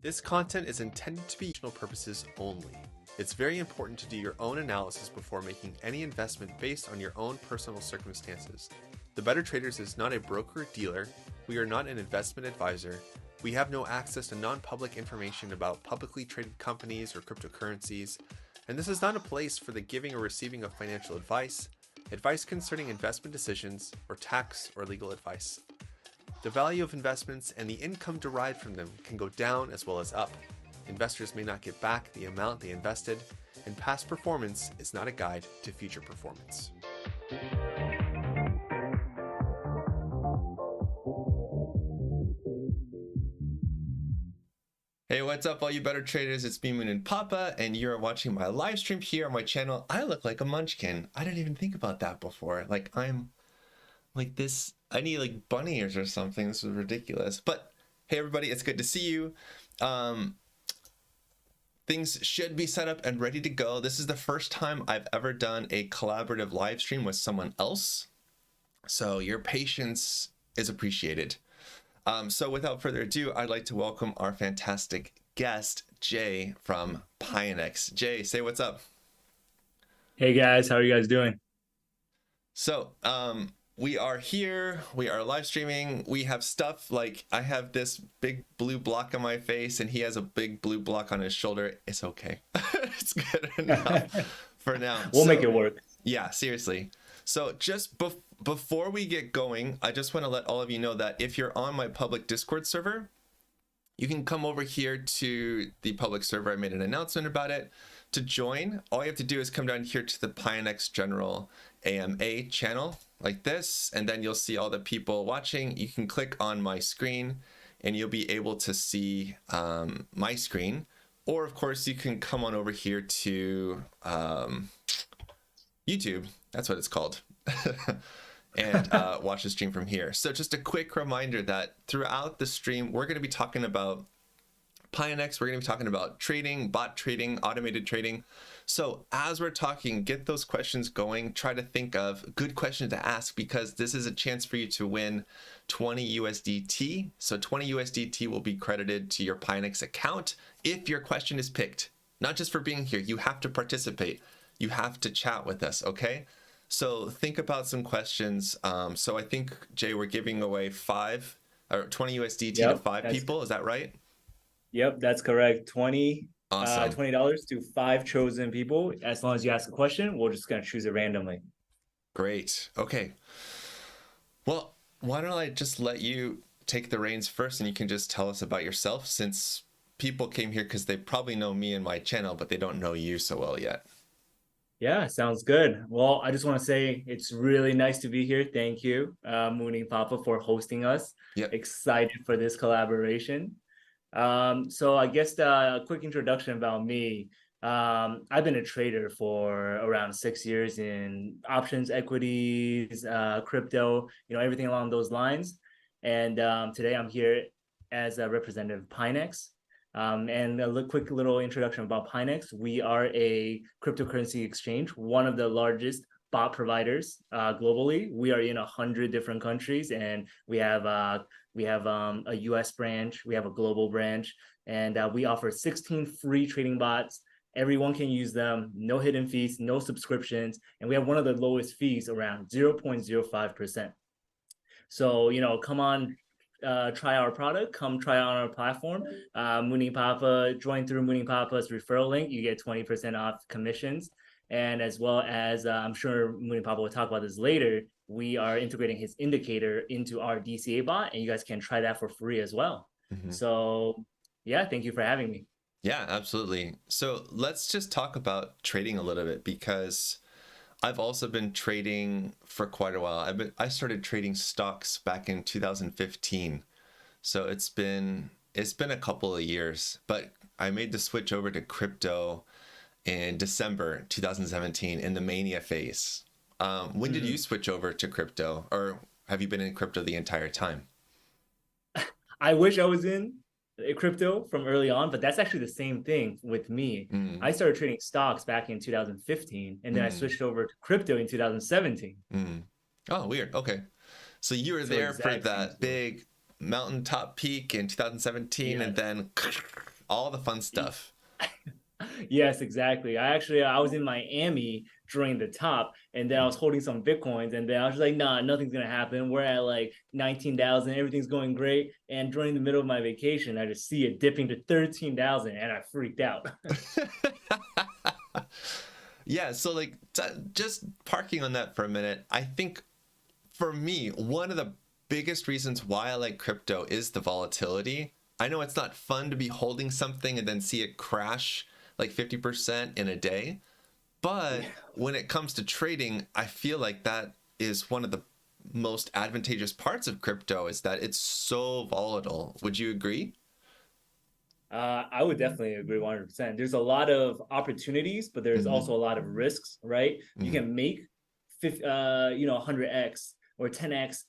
This content is intended to be educational purposes only. It's very important to do your own analysis before making any investment based on your own personal circumstances. The Better Traders is not a broker-dealer. We are not an investment advisor. We have no access to non-public information about publicly traded companies or cryptocurrencies. And this is not a place for the giving or receiving of financial advice, advice concerning investment decisions, or tax or legal advice. The value of investments and the income derived from them can go down as well as up. Investors may not get back the amount they invested, and past performance is not a guide to future performance. Hey, what's up all you better traders? It's me, Moon and Papa, and you're watching my live stream here on my channel. I look like a munchkin. I didn't even think about that before. Like I'm like this, I need like bunny ears or something. This is ridiculous. But hey everybody, it's good to see you. Things should be set up and ready to go. This is the first time I've ever done a collaborative live stream with someone else. So your patience is appreciated. So without further ado, I'd like to welcome our fantastic guest, Jay from Pionex. Jay, say what's up. Hey guys, how are you guys doing? So we are here, we are live streaming, we have stuff like I have this big blue block on my face and he has a big blue block on his shoulder. It's okay. It's good enough for now. We'll make it work. Yeah, seriously. So just before we get going, I just want to let all of you know that if you're on my public Discord server, you can come over here to the public server. I made an announcement about it. To join, all you have to do is come down here to the Pionex General AMA channel like this, and then you'll see all the people watching. You can click on my screen and you'll be able to see my screen. Or of course, you can come on over here to YouTube, that's what it's called, and watch the stream from here. So just a quick reminder that throughout the stream, we're going to be talking about Pionex, we're going to be talking about trading, bot trading, automated trading. So as we're talking, get those questions going. Try to think of good questions to ask because this is a chance for you to win 20 USDT. So 20 USDT will be credited to your Pionex account if your question is picked. Not just for being here, you have to participate. You have to chat with us, okay? So think about some questions. So I think, Jay, we're giving away 20 USDT to 5 people. Is that right? Yep, that's correct. Awesome. $20 to 5 chosen people. As long as you ask a question, we're just going to choose it randomly. Great. Okay. Well, why don't I just let you take the reins first and you can just tell us about yourself, since people came here because they probably know me and my channel, but they don't know you so well yet. Yeah, sounds good. Well, I just want to say it's really nice to be here. Thank you, Moon and Papa, for hosting us. Yep. Excited for this collaboration. So I guess a quick introduction about me. I've been a trader for around 6 years in options, equities, crypto, everything along those lines. And today I'm here as a representative of Pionex. And a quick little introduction about Pionex. We are a cryptocurrency exchange, one of the largest bot providers globally. We are in 100 different countries, and we have a US branch, we have a global branch, and we offer 16 free trading bots. Everyone can use them, no hidden fees, no subscriptions, and we have one of the lowest fees, around 0.05%. So, come on, try our product, come try on our platform. Moon Papa, join through Moon Papa's referral link, you get 20% off commissions. And as well as, I'm sure Moon Papa will talk about this later, we are integrating his indicator into our DCA bot, and you guys can try that for free as well. So yeah, thank you for having me. Yeah, absolutely. So let's just talk about trading a little bit, because I've also been trading for quite a while. I started trading stocks back in 2015. So it's been a couple of years, but I made the switch over to crypto in December 2017 in the mania phase. When did you switch over to crypto, or have you been in crypto the entire time? I wish I was in crypto from early on, but that's actually the same thing with me. I started trading stocks back in 2015, and then I switched over to crypto in 2017. Oh, weird. Okay. So you were there for that big mountaintop peak in 2017, yes. And then all the fun stuff. Yes, exactly. I was in Miami during the top, and then I was holding some Bitcoins, and then I was just like, nah, nothing's gonna happen. We're at like 19,000, everything's going great. And during the middle of my vacation, I just see it dipping to 13,000, and I freaked out. Yeah, so like just parking on that for a minute, I think for me, one of the biggest reasons why I like crypto is the volatility. I know it's not fun to be holding something and then see it crash like 50% in a day, Yeah. but when it comes to trading, I feel like that is one of the most advantageous parts of crypto is that it's so volatile. Would you agree? I would definitely agree 100%. There's a lot of opportunities, but there's Mm-hmm. also a lot of risks, right? You Mm-hmm. can make 100x or 10x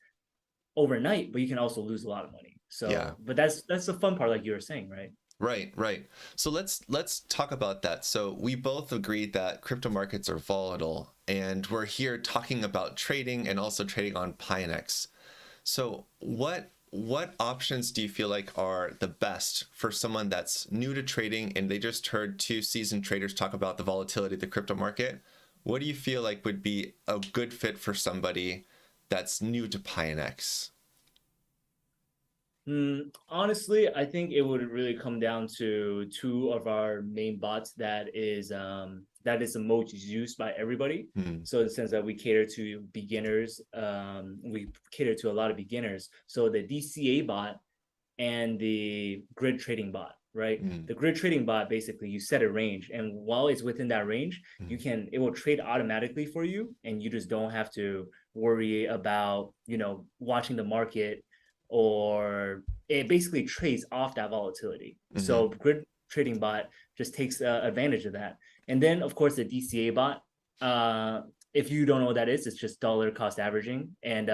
overnight, but you can also lose a lot of money. Yeah. So, but that's the fun part, like you were saying, right? Right, right. So let's talk about that. So we both agreed that crypto markets are volatile, and we're here talking about trading and also trading on Pionex. So what options do you feel like are the best for someone that's new to trading and they just heard two seasoned traders talk about the volatility of the crypto market? What do you feel like would be a good fit for somebody that's new to Pionex? Honestly, I think it would really come down to two of our main bots that is the most used by everybody. Hmm. So in the sense that we cater to beginners, we cater to a lot of beginners. So the DCA bot and the grid trading bot, right? Hmm. The grid trading bot basically you set a range, and while it's within that range, Hmm. it will trade automatically for you, and you just don't have to worry about watching the market, or it basically trades off that volatility. Hmm. So grid trading bot just takes advantage of that, and then of course the DCA bot. If you don't know what that is, it's just dollar cost averaging, and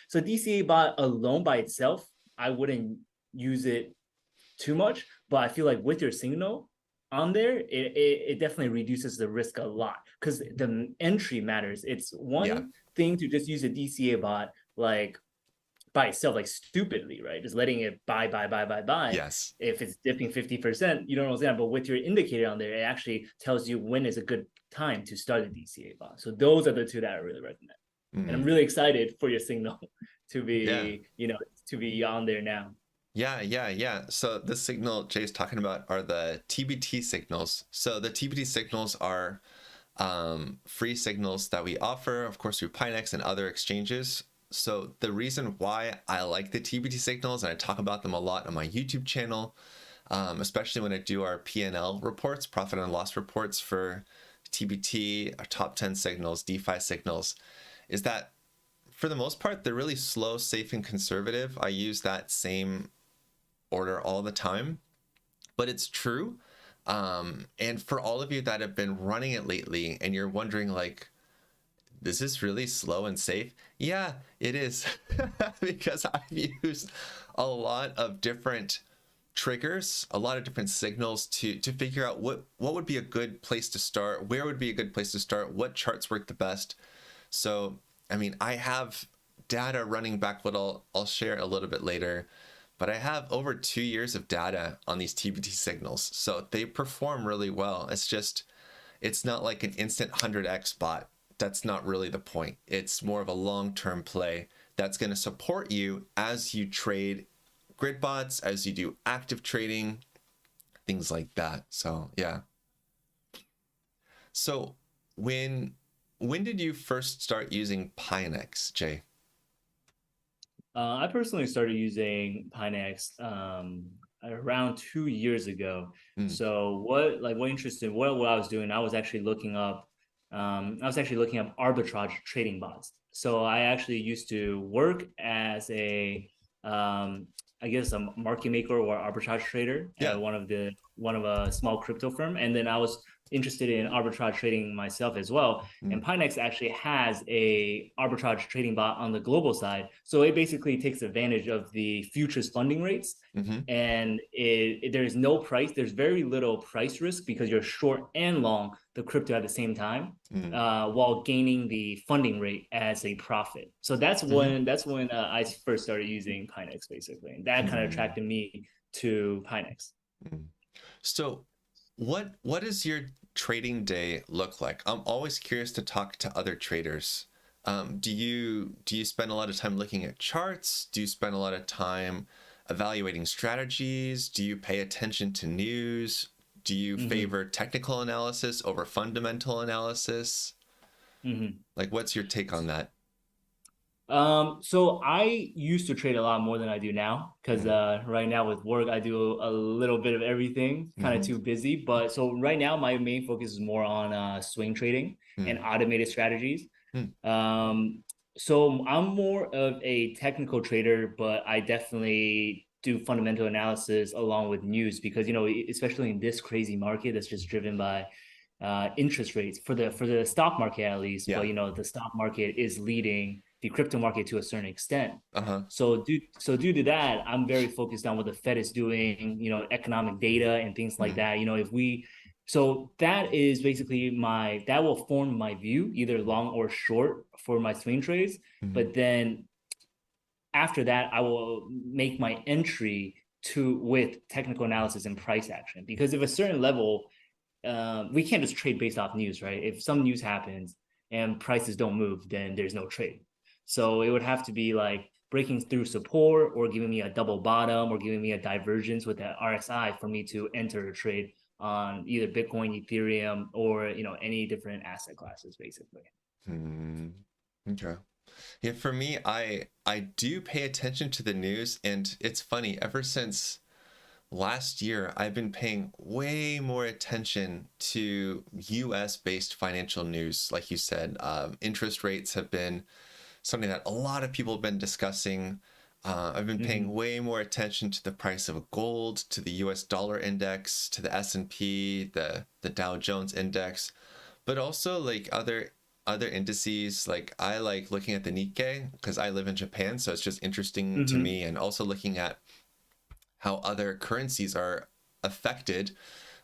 so DCA bot alone by itself, I wouldn't use it too much, but I feel like with your signal on there, it definitely reduces the risk a lot because the entry matters. It's Yeah. one thing to just use a DCA bot like by itself, like stupidly, right? Just letting it buy. Yes. If it's dipping 50%, you don't know what's going But with your indicator on there, it actually tells you when is a good time to start a DCA bot. So those are the two that I really recommend. And I'm Hmm. really excited for your signal to Yeah. be on there now. Yeah, yeah, yeah. So the signal Jay's talking about are the TBT signals. So the TBT signals are free signals that we offer, of course, through Pinex and other exchanges. So the reason why I like the TBT signals, and I talk about them a lot on my YouTube channel, especially when I do our P&L reports, profit and loss reports for TBT, our top 10 signals, DeFi signals, is that for the most part, they're really slow, safe, and conservative. I use that same order all the time, but it's true. And for all of you that have been running it lately and you're wondering, like, is this really slow and safe? Yeah, it is. Because I've used a lot of different triggers, a lot of different signals to figure out what would be a good place to start, where would be a good place to start, what charts work the best. So, I mean, I have data running back what I'll share a little bit later, but I have over 2 years of data on these TBT signals. So they perform really well. It's just, it's not like an instant 100x bot. That's not really the point. It's more of a long-term play that's going to support you as you trade grid bots, as you do active trading, things like that. So yeah. So when when did you first start using Pionex, Jay? I personally started using Pionex around 2 years ago. Mm, So what interested what I was doing, I was actually looking up arbitrage trading bots. So I actually used to work as a um, I guess a market maker or arbitrage trader yeah. at one of a small crypto firm, and then I was interested in arbitrage trading myself as well. Mm, And Pinex actually has a arbitrage trading bot on the global side. So it basically takes advantage of the futures funding rates. mm-hmm, And there's no price, there's very little price risk because you're short and long the crypto at the same time, mm, while gaining the funding rate as a profit. So mm-hmm, that's when I first started using Pinex basically, and that kind of mm, attracted me to Pinex. mm. So what does your trading day look like? I'm always curious to talk to other traders. Do you spend a lot of time looking at charts? Do you spend a lot of time evaluating strategies? Do you pay attention to news? Do you Hmm. favor technical analysis over fundamental analysis? Hmm. Like, what's your take on that? So I used to trade a lot more than I do now because Mm, right now with work I do a little bit of everything, kind of mhm, too busy. But so right now my main focus is more on swing trading and mm, automated strategies. mm, Um, so I'm more of a technical trader, but I definitely do fundamental analysis along with news because especially in this crazy market that's just driven by interest rates for the stock market at least. yeah. But the stock market is leading the crypto market to a certain extent. Uh-huh. So due to that, I'm very focused on what the Fed is doing, economic data and things like Mm, that. If we so that is basically that will form my view, either long or short for my swing trades. mhm, But then after that, I will make my entry to with technical analysis and price action. Because if a certain level, we can't just trade based off news, right? If some news happens and prices don't move, then there's no trade. So it would have to be like breaking through support or giving me a double bottom or giving me a divergence with that RSI for me to enter a trade on either Bitcoin, Ethereum, or any different asset classes, basically. mm. Okay. Yeah, for me, I do pay attention to the news, and it's funny, ever since last year, I've been paying way more attention to US based financial news. Like you said, interest rates have been something that a lot of people have been discussing. I've been paying Mm-hmm. way more attention to the price of gold, to the US dollar index, to the S&P, the Dow Jones index, but also like other indices. Like I like looking at the Nikkei because I live in Japan, so it's just interesting to Mm-hmm. me, and also looking at how other currencies are affected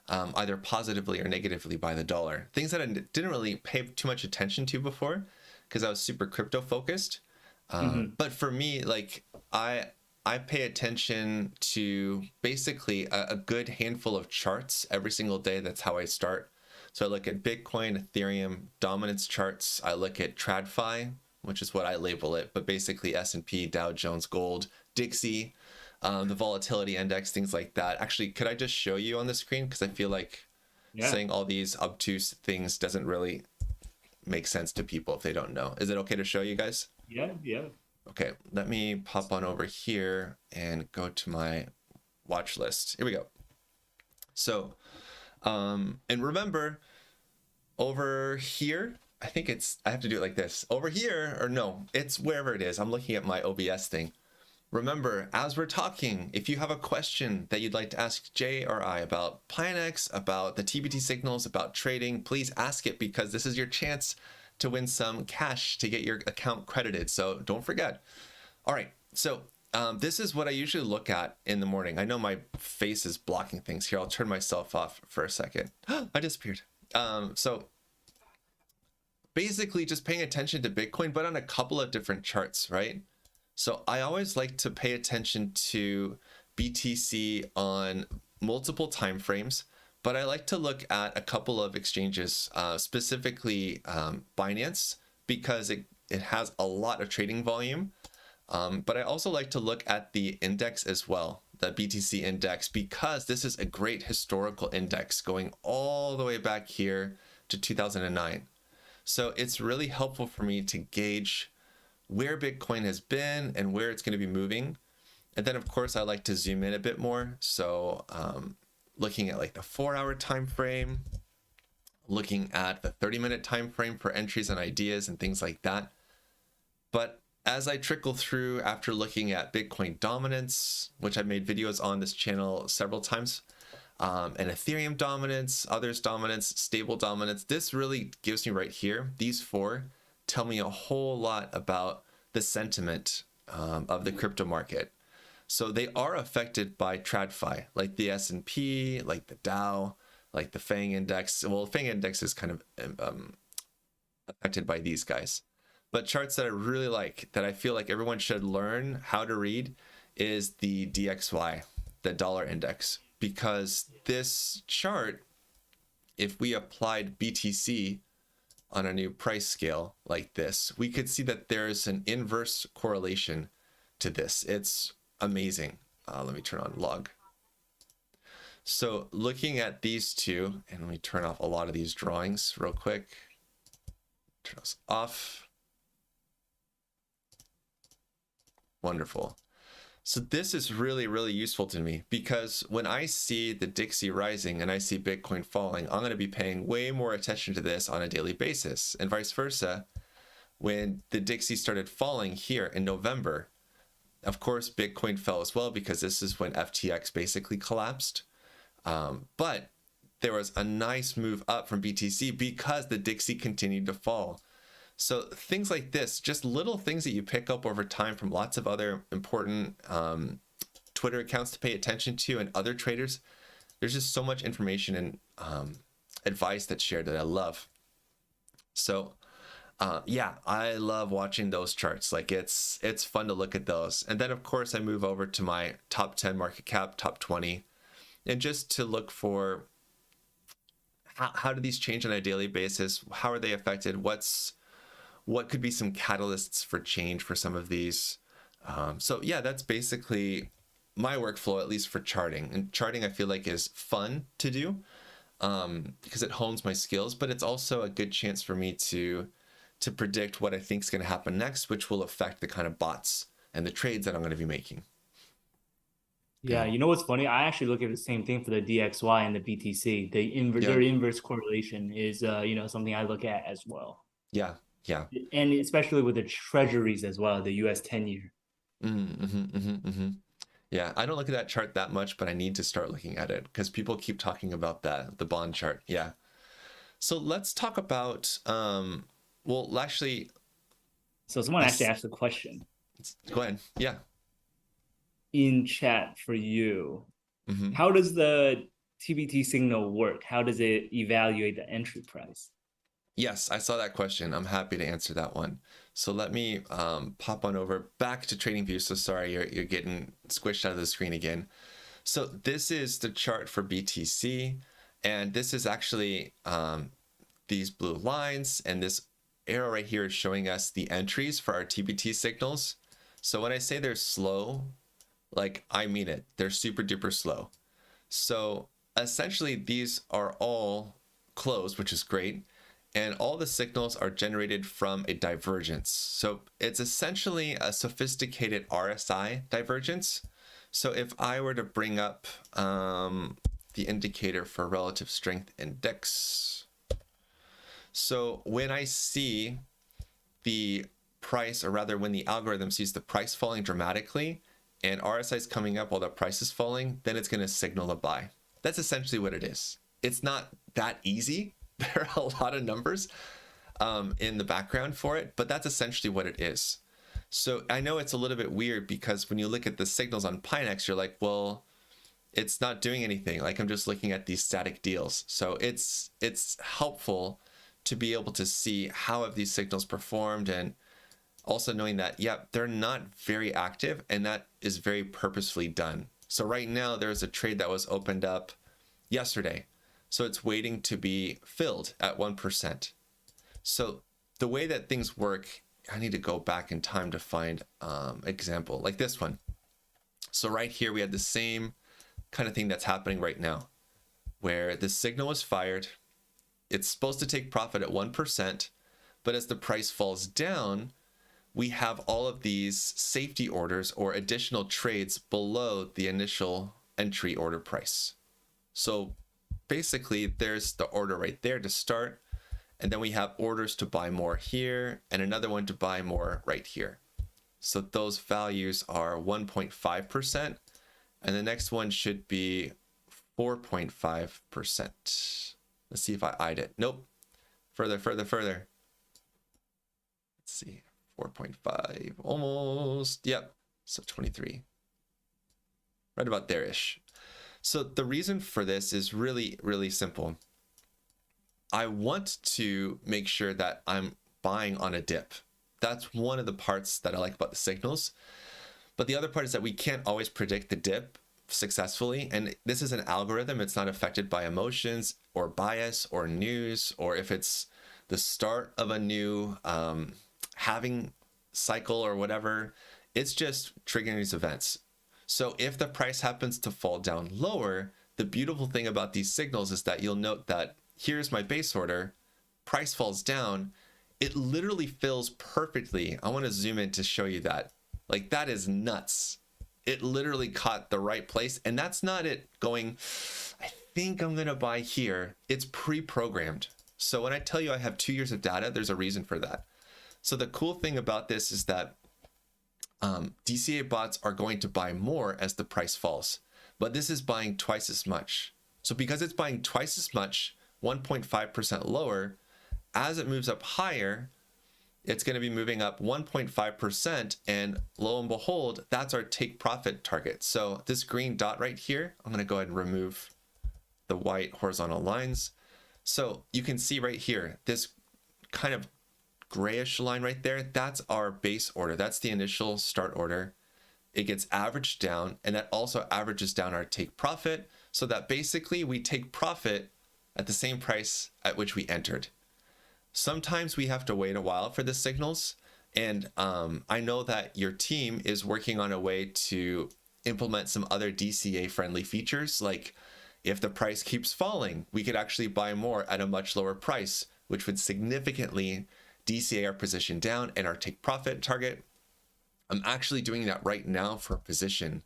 either positively or negatively by the dollar. Things that I didn't really pay too much attention to before because I was super crypto focused. Mm-hmm. But for me, like I I pay attention to basically a good handful of charts every single day. That's how I start. So I look at Bitcoin, Ethereum dominance charts. I look at TradFi, which is what I label it, but basically S&P, Dow Jones, gold, Dixie, the volatility index, things like that. Actually, could I just show you on the screen? Because I feel like Yeah. saying all these obtuse things doesn't really make sense to people if they don't know. Is it okay to show you guys? Yeah. Yeah. Okay, let me pop on over here and go to my watch list. Here we go. So, and remember, over here, I think I have to do it like this. Over here, or no, it's wherever it is. I'm looking at my OBS thing. Remember, as we're talking, if you have a question that you'd like to ask Jay or I about Pionex, about the TBT signals, about trading, please ask it because this is your chance to win some cash to get your account credited. So don't forget. All right. So this is what I usually look at in the morning. I know my face is blocking things here. I'll turn myself off for a second. I disappeared. So basically just paying attention to Bitcoin, but on a couple of different charts, right? So I always like to pay attention to BTC on multiple time frames, but I like to look at a couple of exchanges, specifically Binance, because it has a lot of trading volume. But I also like to look at the index as well, the BTC index, because this is a great historical index going all the way back here to 2009. So it's really helpful for me to gauge where Bitcoin has been and where it's going to be moving. And then, of course, I like to zoom in a bit more. So looking at like the 4-hour time frame, looking at the 30-minute time frame for entries and ideas and things like that. But as I trickle through after looking at Bitcoin dominance, which I've made videos on this channel several times, and Ethereum dominance, others dominance, stable dominance, this really gives me right here. These four tell me a whole lot about the sentiment of the crypto market. So they are affected by TradFi, like the S&P, like the Dow, like the FANG index. Well, FANG index is kind of affected by these guys. But charts that I really like, that I feel like everyone should learn how to read, is the DXY, the dollar index. because this chart, if we applied BTC on a new price scale like this, we could see that there's an inverse correlation to this. It's amazing. Let me turn on log. So looking at these two, and let me turn off a lot of these drawings real quick. Turn those off. Wonderful. So this is really, really useful to me, because when I see the Dixie rising and I see Bitcoin falling, I'm going to be paying way more attention to this on a daily basis, and vice versa. When the Dixie started falling here in November, of course, Bitcoin fell as well, because this is when FTX basically collapsed. But there was a nice move up from BTC because the Dixie continued to fall. So things like this, just little things that you pick up over time from lots of other important Twitter accounts to pay attention to, and other traders. There's just so much information and advice that's shared that I love. So yeah, I love watching those charts. Like it's fun to look at those. And then of course I move over to my top 10 market cap, top 20, and just to look for how do these change on a daily basis? How are they affected? What could be some catalysts for change for some of these? So yeah, that's basically my workflow, at least for charting. And charting, I feel like, is fun to do because it hones my skills, but it's also a good chance for me to predict what I think is going to happen next, which will affect the kind of bots and the trades that I'm going to be making. Yeah, you know what's funny? I actually look at the same thing for the DXY and the BTC. Their inverse correlation is something I look at as well. Yeah. And especially with the treasuries as well, the US 10-year. Yeah, I don't look at that chart that much, but I need to start looking at it because people keep talking about that, the bond chart. Yeah. So let's talk about, well, actually. So someone actually asked a question. Go ahead. Yeah. In chat for you. How does the TBT signal work? How does it evaluate the entry price? Yes, I saw that question. I'm happy to answer that one. So let me pop on over back to TradingView. So sorry, you're getting squished out of the screen again. So this is the chart for BTC, and this is actually these blue lines, and this arrow right here is showing us the entries for our TBT signals. So when I say they're slow, like I mean it, they're super duper slow. So essentially these are all closed, which is great. And all the signals are generated from a divergence. So it's essentially a sophisticated RSI divergence. So if I were to bring up the indicator for relative strength index. So when I see the price, or rather when the algorithm sees the price falling dramatically and RSI is coming up while the price is falling, then it's going to signal a buy. That's essentially what it is. It's not that easy. There are a lot of numbers in the background for it, but that's essentially what it is. So I know it's a little bit weird because when you look at the signals on Pionex, you're like, well, it's not doing anything. Like I'm just looking at these static deals. So it's helpful to be able to see how have these signals performed, and also knowing that, yeah, they're not very active, and that is very purposefully done. So right now there's a trade that was opened up yesterday. So it's waiting to be filled at 1%. So the way that things work, I need to go back in time to find example like this one. So right here, we had the same kind of thing that's happening right now, where the signal was fired. It's supposed to take profit at 1%, but as the price falls down, we have all of these safety orders or additional trades below the initial entry order price. So basically there's the order right there to start, and then we have orders to buy more here and another one to buy more right here. So those values are 1.5%, and the next one should be 4.5%. Let's see if I eyed it. Nope. Further. Let's see. 4.5, almost. Yep. So 23. Right about there-ish. So the reason for this is really, really simple. I want to make sure that I'm buying on a dip. That's one of the parts that I like about the signals. But the other part is that we can't always predict the dip, successfully. And this is an algorithm. It's not affected by emotions or bias or news, or if it's the start of a new halving cycle or whatever. It's just triggering these events. So if the price happens to fall down lower, the beautiful thing about these signals is that you'll note that here's my base order, price falls down, it literally fills perfectly. I want to zoom in to show you that. Like, that is nuts. It literally caught the right place. And that's not it going, I think I'm going to buy here. It's pre-programmed. So when I tell you I have 2 years of data, there's a reason for that. So the cool thing about this is that DCA bots are going to buy more as the price falls, but this is buying twice as much. So because it's buying twice as much, 1.5% lower, as it moves up higher, it's going to be moving up 1.5%, and lo and behold, that's our take profit target. So this green dot right here, I'm going to go ahead and remove the white horizontal lines. So you can see right here, this kind of grayish line right there, that's our base order. That's the initial start order. It gets averaged down, and that also averages down our take profit, so that basically we take profit at the same price at which we entered. Sometimes we have to wait a while for the signals, and I know that your team is working on a way to implement some other DCA friendly features, like if the price keeps falling, we could actually buy more at a much lower price, which would significantly DCA our position down and our take profit target. I'm actually doing that right now for a position,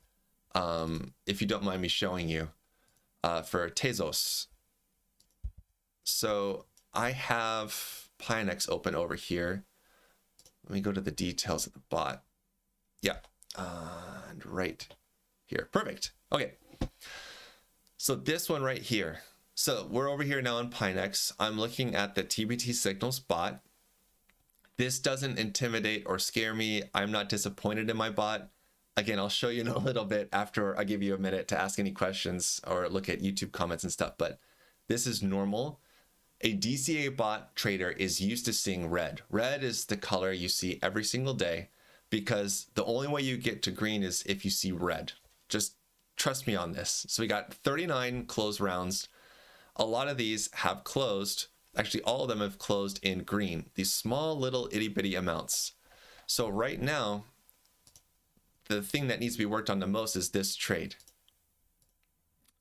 if you don't mind me showing you, for Tezos. So I have Pionex open over here. Let me go to the details of the bot. Yeah, and right here. Perfect. Okay. So this one right here. So we're over here now on Pionex. I'm looking at the TBT signals bot. This doesn't intimidate or scare me. I'm not disappointed in my bot. Again, I'll show you in a little bit after I give you a minute to ask any questions or look at YouTube comments and stuff, but this is normal. A DCA bot trader is used to seeing red. Red is the color you see every single day, because the only way you get to green is if you see red. Just trust me on this. So we got 39 closed rounds. A lot of these have closed. Actually, all of them have closed in green, these small little itty bitty amounts. So right now, the thing that needs to be worked on the most is this trade.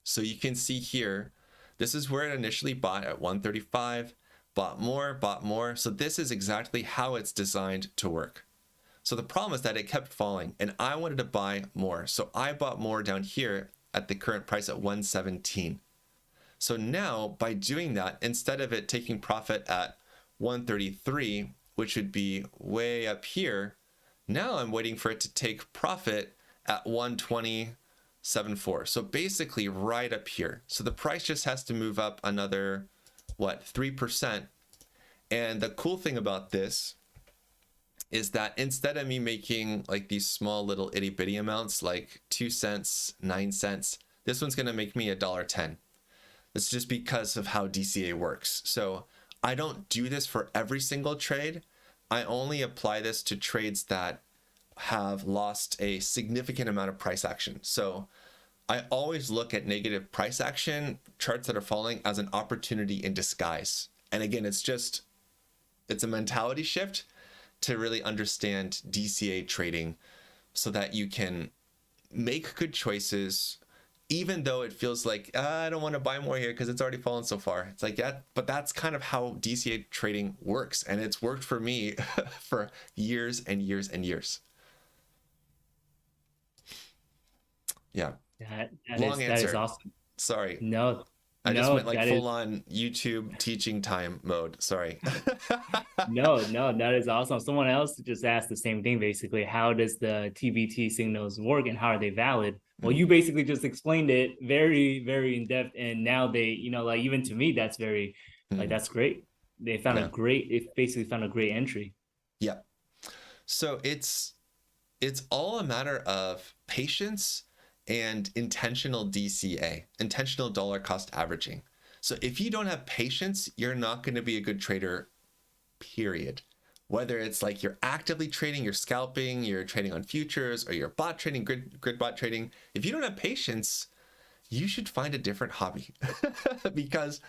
So you can see here, this is where it initially bought at 135, bought more. So this is exactly how it's designed to work. So the problem is that it kept falling, and I wanted to buy more. So I bought more down here at the current price at 117. So now by doing that, instead of it taking profit at 133, which would be way up here, now I'm waiting for it to take profit at 120.74. So basically right up here. So the price just has to move up another, 3%. And the cool thing about this is that instead of me making like these small little itty bitty amounts, like 2 cents, 9 cents, this one's going to make me $1.10. It's just because of how DCA works. So I don't do this for every single trade. I only apply this to trades that have lost a significant amount of price action. So I always look at negative price action, charts that are falling, as an opportunity in disguise. And again, it's a mentality shift to really understand DCA trading so that you can make good choices, even though it feels like, I don't want to buy more here because it's already fallen so far. It's like, yeah, but that's kind of how DCA trading works. And it's worked for me for years and years and years. Yeah. Long answer. That is awesome. Sorry. No, I just went like full is, on YouTube teaching time mode. Sorry. no, that is awesome. Someone else just asked the same thing, basically. How does the TBT signals work and how are they valid? Well, you basically just explained it very, very in depth. And now they, like even to me, that's very, like, that's great. They found it basically found a great entry. Yeah. So it's all a matter of patience and intentional DCA, intentional dollar cost averaging. So if you don't have patience, you're not going to be a good trader, period. whether it's like you're actively trading, you're scalping, you're trading on futures, or you're bot trading, grid bot trading, if you don't have patience, you should find a different hobby because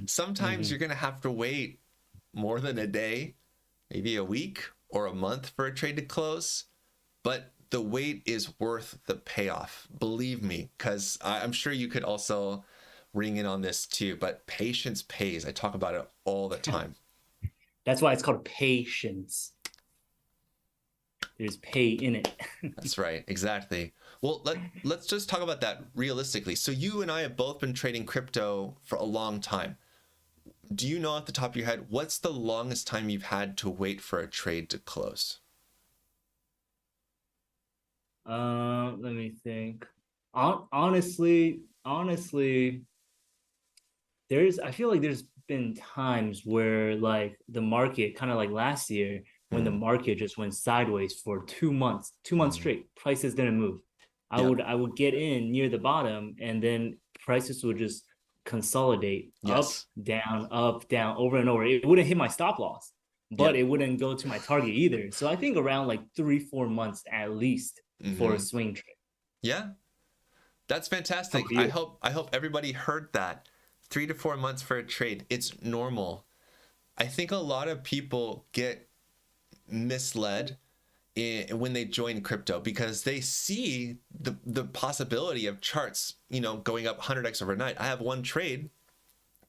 sometimes Mm-hmm. you're going to have to wait more than a day, maybe a week or a month for a trade to close. But the wait is worth the payoff, believe me, because I'm sure you could also ring in on this too. But patience pays. I talk about it all the time. That's why it's called patience. There's pay in it. That's right, exactly. Well, let's just talk about that realistically. So you and I have both been trading crypto for a long time. Do you know off the top of your head what's the longest time you've had to wait for a trade to close? Let me think. Honestly, I feel like there's been times where like the market, kind of like last year, when the Mm, market just went sideways for 2 months, 2 months mm, straight, prices didn't move. yep, I would get in near the bottom, and then prices would just consolidate yes, up, down, over and over. It wouldn't hit my stop loss, but yep, it wouldn't go to my target either. So I think around like 3, 4 months at least for a mm-hmm. swing trade. Yeah, that's How fantastic. about you? I hope everybody heard that. 3 to 4 months for a trade. It's normal. I think a lot of people get misled when they join crypto because they see the possibility of charts, going up 100x overnight. I have one trade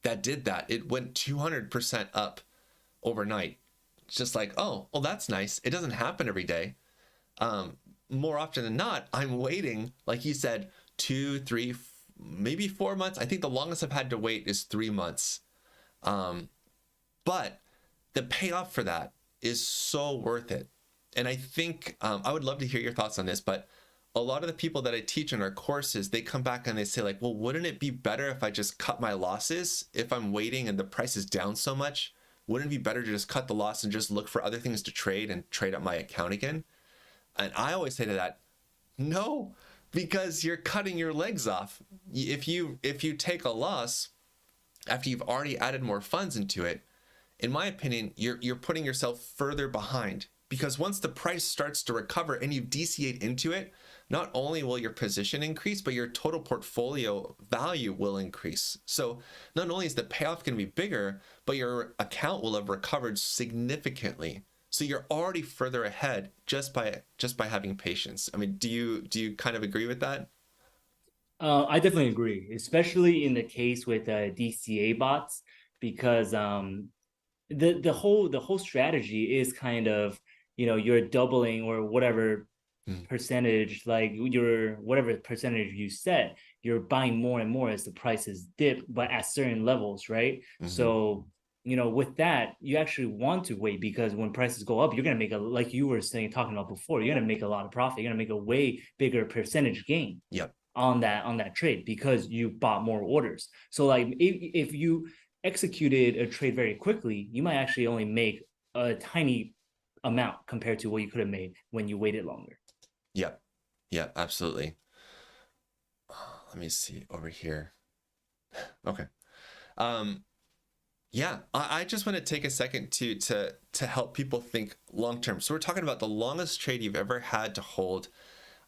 that did that. It went 200% up overnight. It's just like, oh, well, that's nice. It doesn't happen every day. Um, More often than not, I'm waiting, like you said, 2, 3, maybe 4 months. I think the longest I've had to wait is 3 months. Um, but the payoff for that is so worth it. And I think I would love to hear your thoughts on this, but a lot of the people that I teach in our courses, they come back and they say like, well, wouldn't it be better if I just cut my losses if I'm waiting and the price is down so much? Wouldn't it be better to just cut the loss and just look for other things to trade and trade up my account again? And I always say to that, no, because you're cutting your legs off. If you take a loss after you've already added more funds into it, in my opinion, you're putting yourself further behind because once the price starts to recover and you DCate into it, not only will your position increase, but your total portfolio value will increase. So not only is the payoff going to be bigger, but your account will have recovered significantly. So you're already further ahead just by having patience. I mean, do you kind of agree with that? I definitely agree, especially in the case with DCA bots, because the whole strategy is kind of, you're doubling or whatever Mm, percentage, like your whatever percentage you set, you're buying more and more as the prices dip, but at certain levels, right? mm-hmm. So with that, you actually want to wait because when prices go up, you're gonna make like you were saying, talking about before, you're gonna make a lot of profit. You're gonna make a way bigger percentage gain Yep. on that trade because you bought more orders. So like if you executed a trade very quickly, you might actually only make a tiny amount compared to what you could have made when you waited longer. Yep. Yep. Absolutely. Let me see over here. Okay. Um, Yeah, I just want to take a second to help people think long term. So we're talking about the longest trade you've ever had to hold.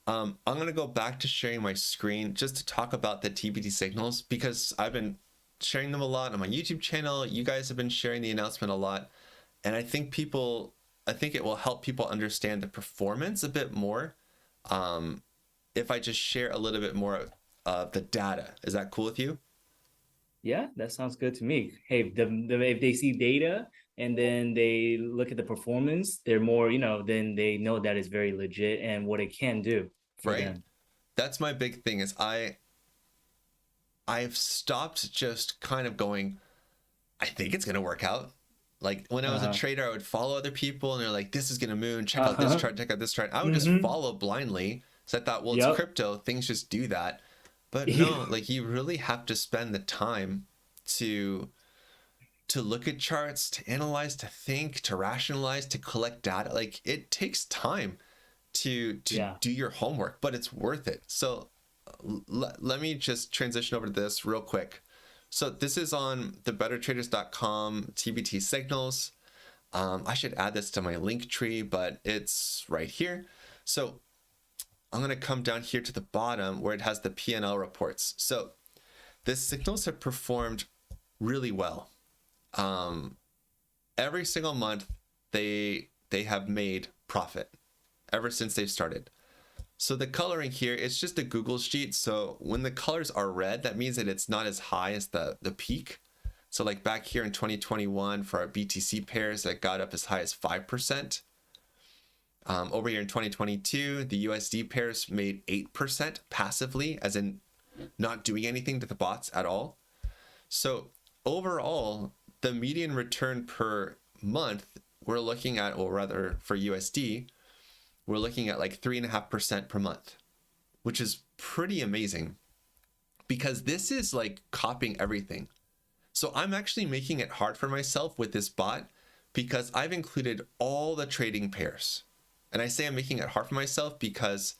I'm going to go back to sharing my screen just to talk about the TBT signals because I've been sharing them a lot on my YouTube channel. You guys have been sharing the announcement a lot, and I think it will help people understand the performance a bit more. Um, if I just share a little bit more of the data, is that cool with you? Yeah, that sounds good to me. Hey, if they see data and then they look at the performance, they're more, then they know that it's very legit and what it can do for Right? them. That's my big thing is I've stopped just kind of going, I think it's going to work out. Like when I was a Uh-huh. trader, I would follow other people and they're like, this is going to move. Check out this Uh-huh. chart, check out this chart. I would just Mm-hmm. follow blindly. So I thought, well, it's Yep. crypto. Things just do that. But no, like you really have to spend the time to to look at charts, to analyze, to think, to rationalize, to collect data. Like it takes time to Yeah. do your homework, but it's worth it. So let me just transition over to this real quick. So this is on the bettertraders.com TBT signals. I should add this to my link tree, but it's right here. So I'm going to come down here to the bottom where it has the P&L reports. So the signals have performed really well. Every single month they have made profit ever since they've started. So the coloring here, it's just a Google sheet. So when the colors are red, that means that it's not as high as the peak. So like back here in 2021 for our BTC pairs, that got up as high as 5%. Over here in 2022, the USD pairs made 8% passively, as in not doing anything to the bots at all. So overall, the median return per month we're looking at, or rather for USD, we're looking at like 3.5% per month, which is pretty amazing because this is like copying everything. So I'm actually making it hard for myself with this bot because I've included all the trading pairs. And I say I'm making it hard for myself because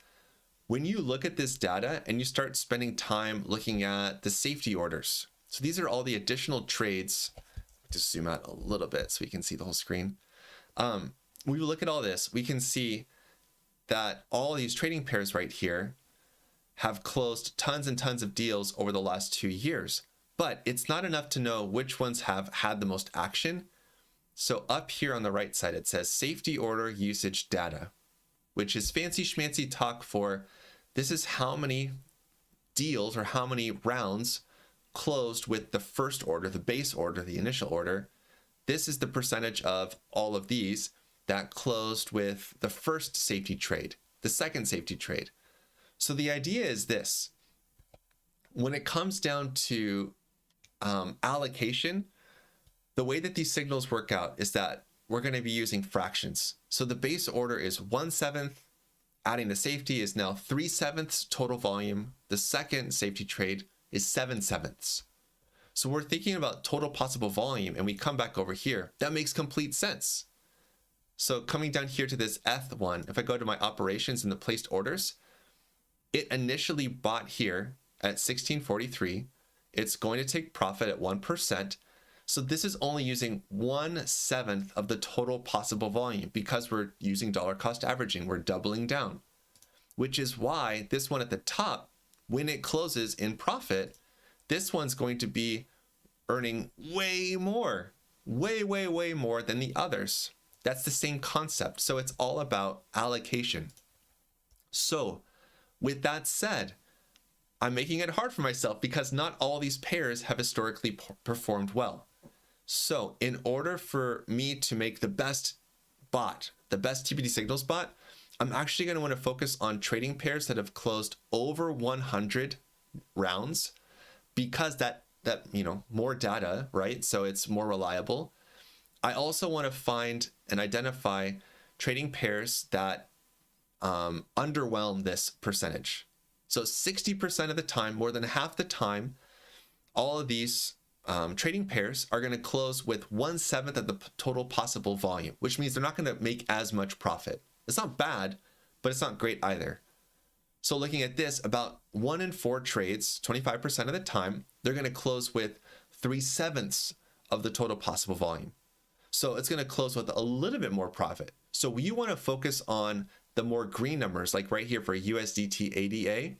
when you look at this data and you start spending time looking at the safety orders, so these are all the additional trades. Just zoom out a little bit so we can see the whole screen. When we look at all this, we can see that all these trading pairs right here have closed tons and tons of deals over the last 2 years, but it's not enough to know which ones have had the most action. So up here on the right side, it says safety order usage data, which is fancy schmancy talk for this is how many deals or how many rounds closed with the first order, the base order, the initial order. This is the percentage of all of these that closed with the first safety trade, the second safety trade. So the idea is this: when it comes down to allocation, the way that these signals work out is that we're going to be using fractions. So the base order is 1/7, adding the safety is now 3/7 total volume. The second safety trade is 7/7. So we're thinking about total possible volume and we come back over here. That makes complete sense. So coming down here to this Eth one, if I go to my operations and the placed orders, it initially bought here at 1643. It's going to take profit at 1%. So this is only using 1/7 of the total possible volume because we're using dollar cost averaging. We're doubling down, which is why this one at the top, when it closes in profit, this one's going to be earning way more, way more than the others. That's the same concept. So it's all about allocation. So with that said, I'm making it hard for myself because not all these pairs have historically performed well. So in order for me to make the best bot, the best TPD signals bot, I'm actually going to want to focus on trading pairs that have closed over 100 rounds because that more data, right? So it's more reliable. I also want to find and identify trading pairs that underwhelm this percentage. So 60% of the time, more than half the time, all of these trading pairs are going to close with 1/7 of the total possible volume, which means they're not going to make as much profit. It's not bad, but it's not great either. So looking at this, about 1 in 4 trades, 25% of the time, they're going to close with 3/7 of the total possible volume. So it's going to close with a little bit more profit. So you want to focus on the more green numbers, like right here for USDT ADA.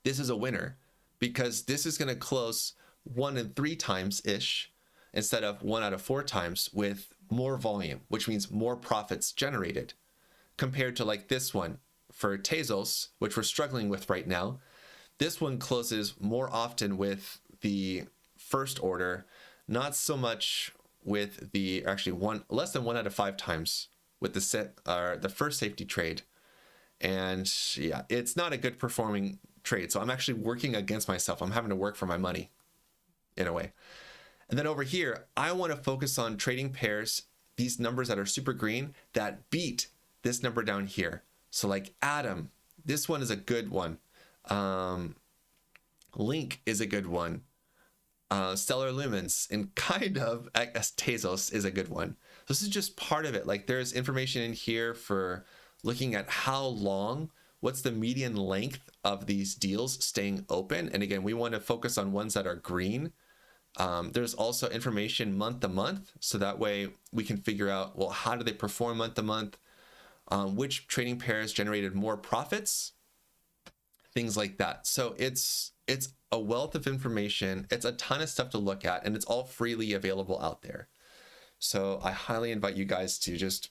This is a winner because this is going to close 1 in 3 times ish instead of 1 out of 4 times with more volume, which means more profits generated compared to like this one for Tezos, which we're struggling with right now. This one closes more often with the first order, not so much with the less than 1 out of 5 times with the first safety trade. And yeah, it's not a good performing trade. So I'm actually working against myself. I'm having to work for my money in a way. And then over here, I want to focus on trading pairs, these numbers that are super green that beat this number down here. So like Atom, this one is a good one. Link is a good one. Stellar Lumens and kind of Tezos is a good one. This is just part of it. Like there's information in here for looking at how long, what's the median length of these deals staying open. And again, we want to focus on ones that are green There's also information month to month, so that way we can figure out, well, how do they perform month to month? Which trading pairs generated more profits? Things like that. So it's a wealth of information. It's a ton of stuff to look at, and it's all freely available out there. So I highly invite you guys to just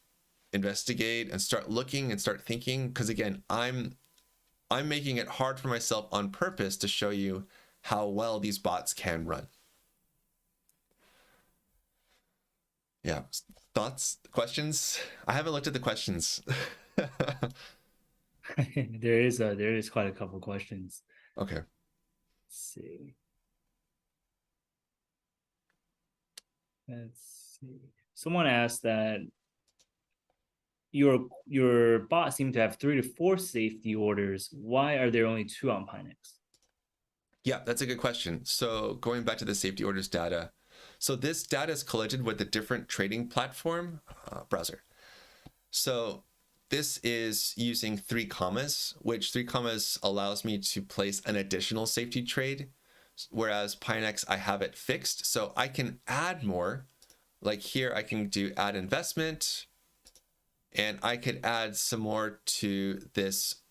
investigate and start looking and start thinking, because again, I'm making it hard for myself on purpose to show you how well these bots can run. Yeah. Thoughts, questions? I haven't looked at the questions. There is quite a couple questions. Okay. Let's see. Let's see. Someone asked that your bot seemed to have 3 to 4 safety orders. Why are there only 2 on Pionex? Yeah, that's a good question. So going back to the safety orders data, so this data is collated with a different trading platform browser. So this is using 3 commas, which 3 commas allows me to place an additional safety trade, whereas Pionex, I have it fixed. So I can add more. Like here, I can do add investment, and I could add some more to this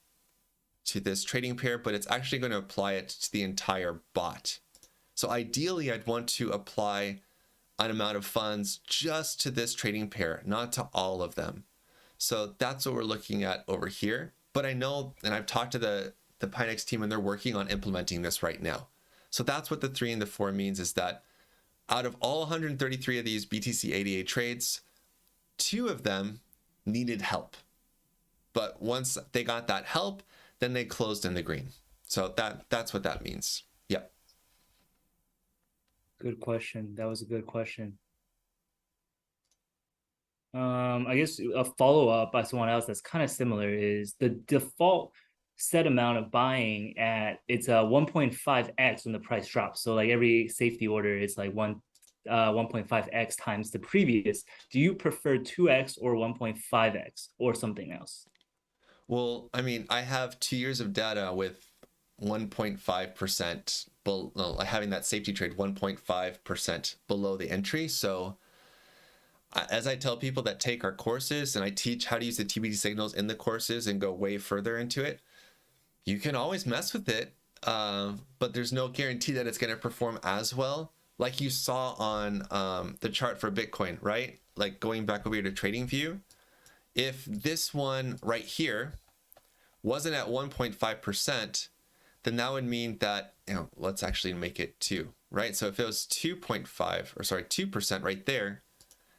trading pair, but it's actually going to apply it to the entire bot. So ideally, I'd want to apply an amount of funds just to this trading pair, not to all of them. So that's what we're looking at over here. But I know, and I've talked to the Pionex team, and they're working on implementing this right now. So that's what the 3 and the 4 means, is that out of all 133 of these BTC 88 trades, 2 of them needed help. But once they got that help, then they closed in the green. So that's what that means. Yep. Good question. That was a good question. I guess a follow-up by someone else that's kind of similar is the default set amount of buying at it's a 1.5x when the price drops. So like every safety order is like 1.5x times the previous. Do you prefer 2x or 1.5x or something else? Well, I mean, I have 2 years of data with 1.5% having that safety trade 1.5% below the entry. So as I tell people that take our courses, and I teach how to use the TBD signals in the courses and go way further into it, you can always mess with it, but there's no guarantee that it's going to perform as well. Like you saw on the chart for Bitcoin, right? Like going back over here to TradingView, if this one right here wasn't at 1.5%, then that would mean that, let's actually make it 2, right? So if it was 2% right there,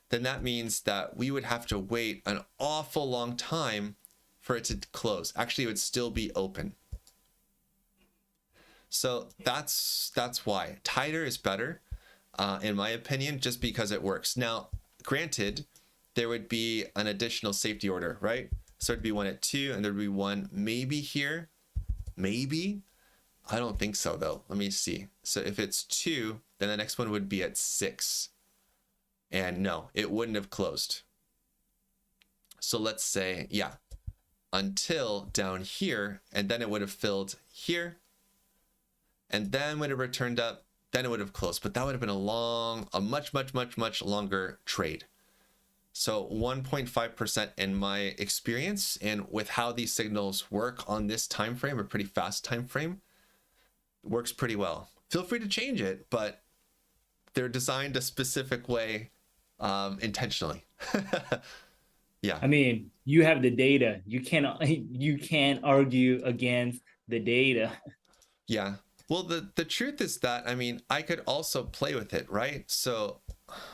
then that means that we would have to wait an awful long time for it to close. Actually, it would still be open. So that's why tighter is better, in my opinion, just because it works. Now, granted, there would be an additional safety order, right? So it'd be 1 at 2, and there'd be 1 maybe here, maybe. I don't think so though. Let me see. So if it's 2, then the next one would be at 6. And no, it wouldn't have closed. So let's say, yeah, until down here, and then it would have filled here. And then when it returned up, then it would have closed. But that would have been a much longer trade. So 1.5% in my experience, and with how these signals work on this time frame, a pretty fast time frame, works pretty well. Feel free to change it, but they're designed a specific way, intentionally. Yeah. I mean, you have the data. You can't argue against the data. Yeah. Well, the truth is that, I mean, I could also play with it, right? So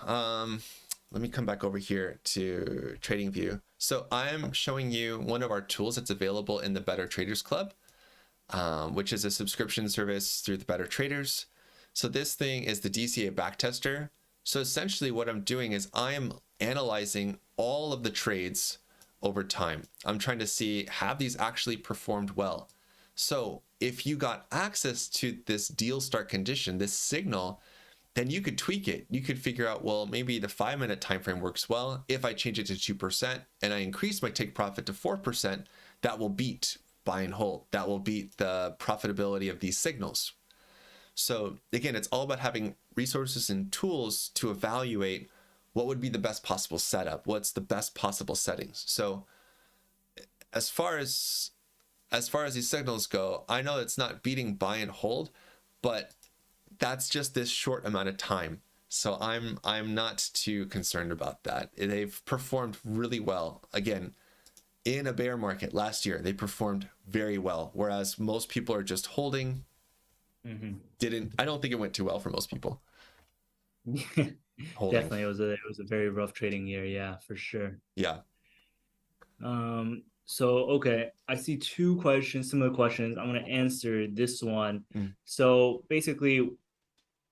let me come back over here to TradingView. So I'm showing you one of our tools that's available in the Better Traders Club, which is a subscription service through the Better Traders. So this thing is the DCA backtester. So essentially what I'm doing is I'm analyzing all of the trades over time. I'm trying to see, have these actually performed well? So if you got access to this deal start condition, this signal, then you could tweak it. You could figure out, well, maybe the 5-minute time frame works well. If I change it to 2% and I increase my take profit to 4%, that will beat buy and hold. That will beat the profitability of these signals. So again, it's all about having resources and tools to evaluate what would be the best possible setup, what's the best possible settings. So as far as these signals go, I know it's not beating buy and hold, but that's just this short amount of time. So I'm not too concerned about that. They've performed really well. Again, in a bear market last year, they performed very well, whereas most people are just holding. I don't think it went too well for most people. Holding. Definitely, it was a very rough trading year. Yeah, for sure. Yeah. So okay, I see two questions, similar questions. I'm gonna answer this one. So basically,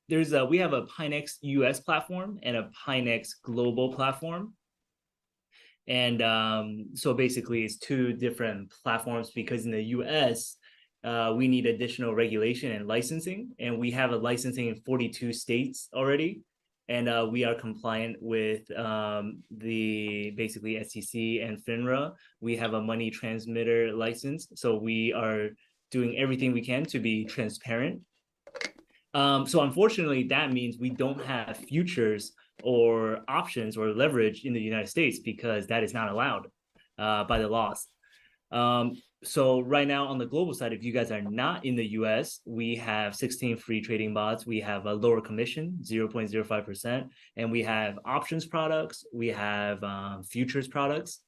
we have a Pionex US platform and a Pionex global platform. And so basically, it's two different platforms because in the US, we need additional regulation and licensing, and we have a licensing in 42 states already. And we are compliant with the basically SEC and FINRA. We have a money transmitter license. So we are doing everything we can to be transparent. So unfortunately, that means we don't have futures or options or leverage in the United States because that is not allowed by the laws. So right now on the global side, if you guys are not in the US, we have 16 free trading bots. We have a lower commission, 0.05%, and we have options products. We have futures products.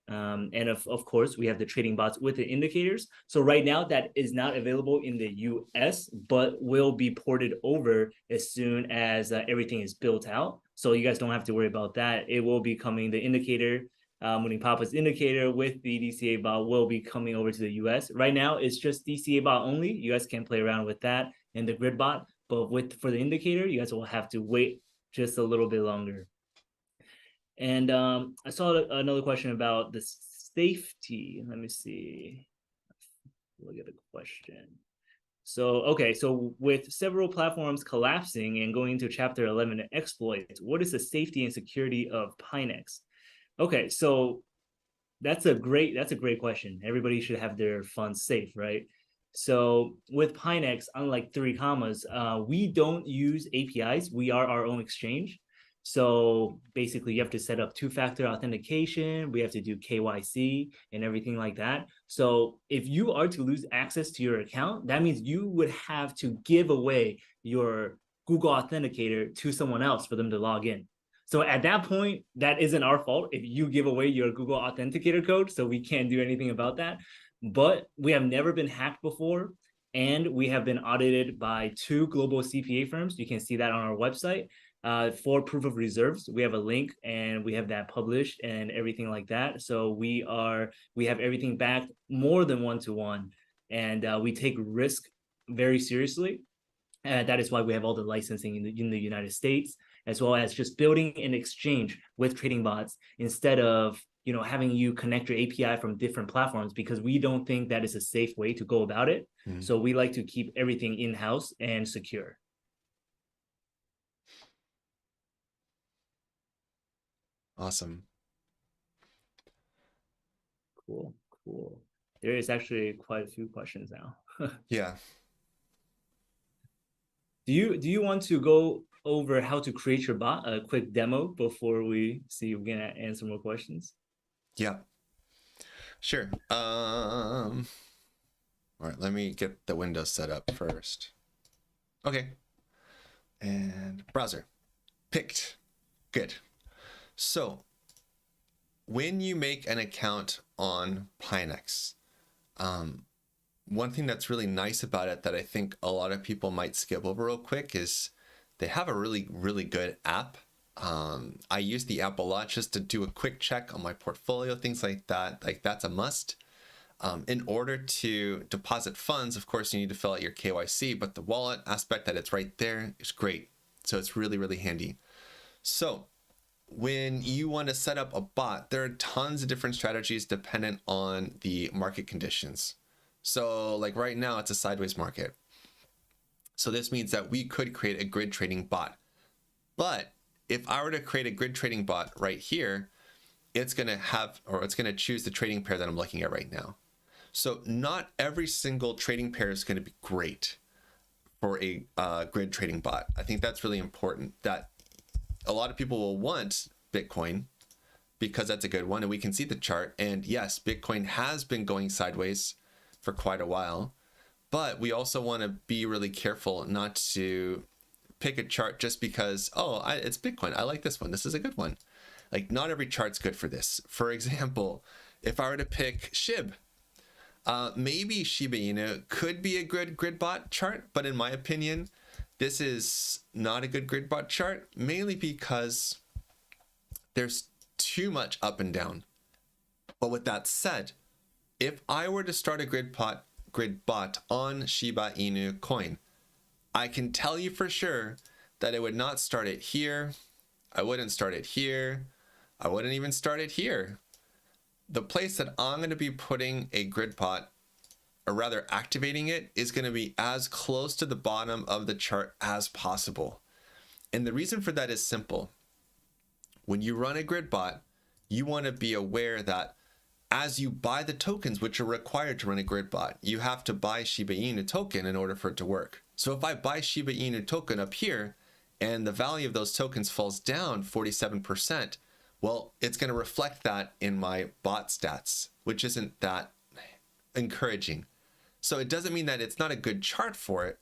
And of course, we have the trading bots with the indicators. So right now that is not available in the US, but will be ported over as soon as everything is built out. So you guys don't have to worry about that. It will be coming, the indicator, Winning Papa's indicator with the DCA bot will be coming over to the US. Right now, it's just DCA bot only. You guys can play around with that and the grid bot. But for the indicator, you guys will have to wait just a little bit longer. And I saw another question about the safety. Let me see. Look at the question. So, okay, so with several platforms collapsing and going into Chapter 11 exploits, what is the safety and security of Pionex? Okay, so that's a great question. Everybody should have their funds safe, right? So with Pionex, unlike 3Commas, we don't use APIs. We are our own exchange. So basically, you have to set up two-factor authentication. We have to do KYC and everything like that. So if you are to lose access to your account, that means you would have to give away your Google Authenticator to someone else for them to log in. So at that point, that isn't our fault if you give away your Google Authenticator code. So we can't do anything about that. But we have never been hacked before. And we have been audited by 2 global CPA firms. You can see that on our website. For proof of reserves, we have a link and we have that published and everything like that. So we have everything backed more than 1-to-1, and we take risk very seriously. And that is why we have all the licensing in the United States, as well as just building an exchange with trading bots instead of having you connect your API from different platforms, because we don't think that is a safe way to go about it. So we like to keep everything in-house and secure. Awesome. Cool. There is actually quite a few questions now. Yeah. Do you want to go over how to create your bot, a quick demo before we see if we can answer more questions? Yeah. Sure. All right, let me get the window set up first. Okay. And browser. Picked. Good. So when you make an account on Pionex, one thing that's really nice about it that I think a lot of people might skip over real quick is they have a really, really good app. I use the app a lot just to do a quick check on my portfolio, things like that. Like that's a must. In order to deposit funds, of course, you need to fill out your KYC, but the wallet aspect that it's right there is great. So it's really, really handy. So when you want to set up a bot, there are tons of different strategies dependent on the market conditions. So like right now, it's a sideways market. So this means that we could create a grid trading bot. But if I were to create a grid trading bot right here, it's going to choose the trading pair that I'm looking at right now. So not every single trading pair is going to be great. for a grid trading bot. I think that's really important, that a lot of people will want Bitcoin because that's a good one, and we can see the chart. And yes, Bitcoin has been going sideways for quite a while, but we also want to be really careful not to pick a chart just because, oh, it's Bitcoin, I like this one, this is a good one. Like, not every chart's good for this. For example, if I were to pick SHIB, maybe Shiba Inu could be a good grid bot chart, but in my opinion, this is not a good grid bot chart, mainly because there's too much up and down. But with that said, if I were to start a grid bot on Shiba Inu coin, I can tell you for sure that I would not start it here. I wouldn't start it here. I wouldn't even start it here. The place that I'm going to be putting a grid bot, or rather activating it, is going to be as close to the bottom of the chart as possible. And the reason for that is simple. When you run a grid bot, you want to be aware that as you buy the tokens, which are required to run a grid bot, you have to buy Shiba Inu token in order for it to work. So if I buy Shiba Inu token up here and the value of those tokens falls down 47%, well, it's going to reflect that in my bot stats, which isn't that encouraging. So it doesn't mean that it's not a good chart for it.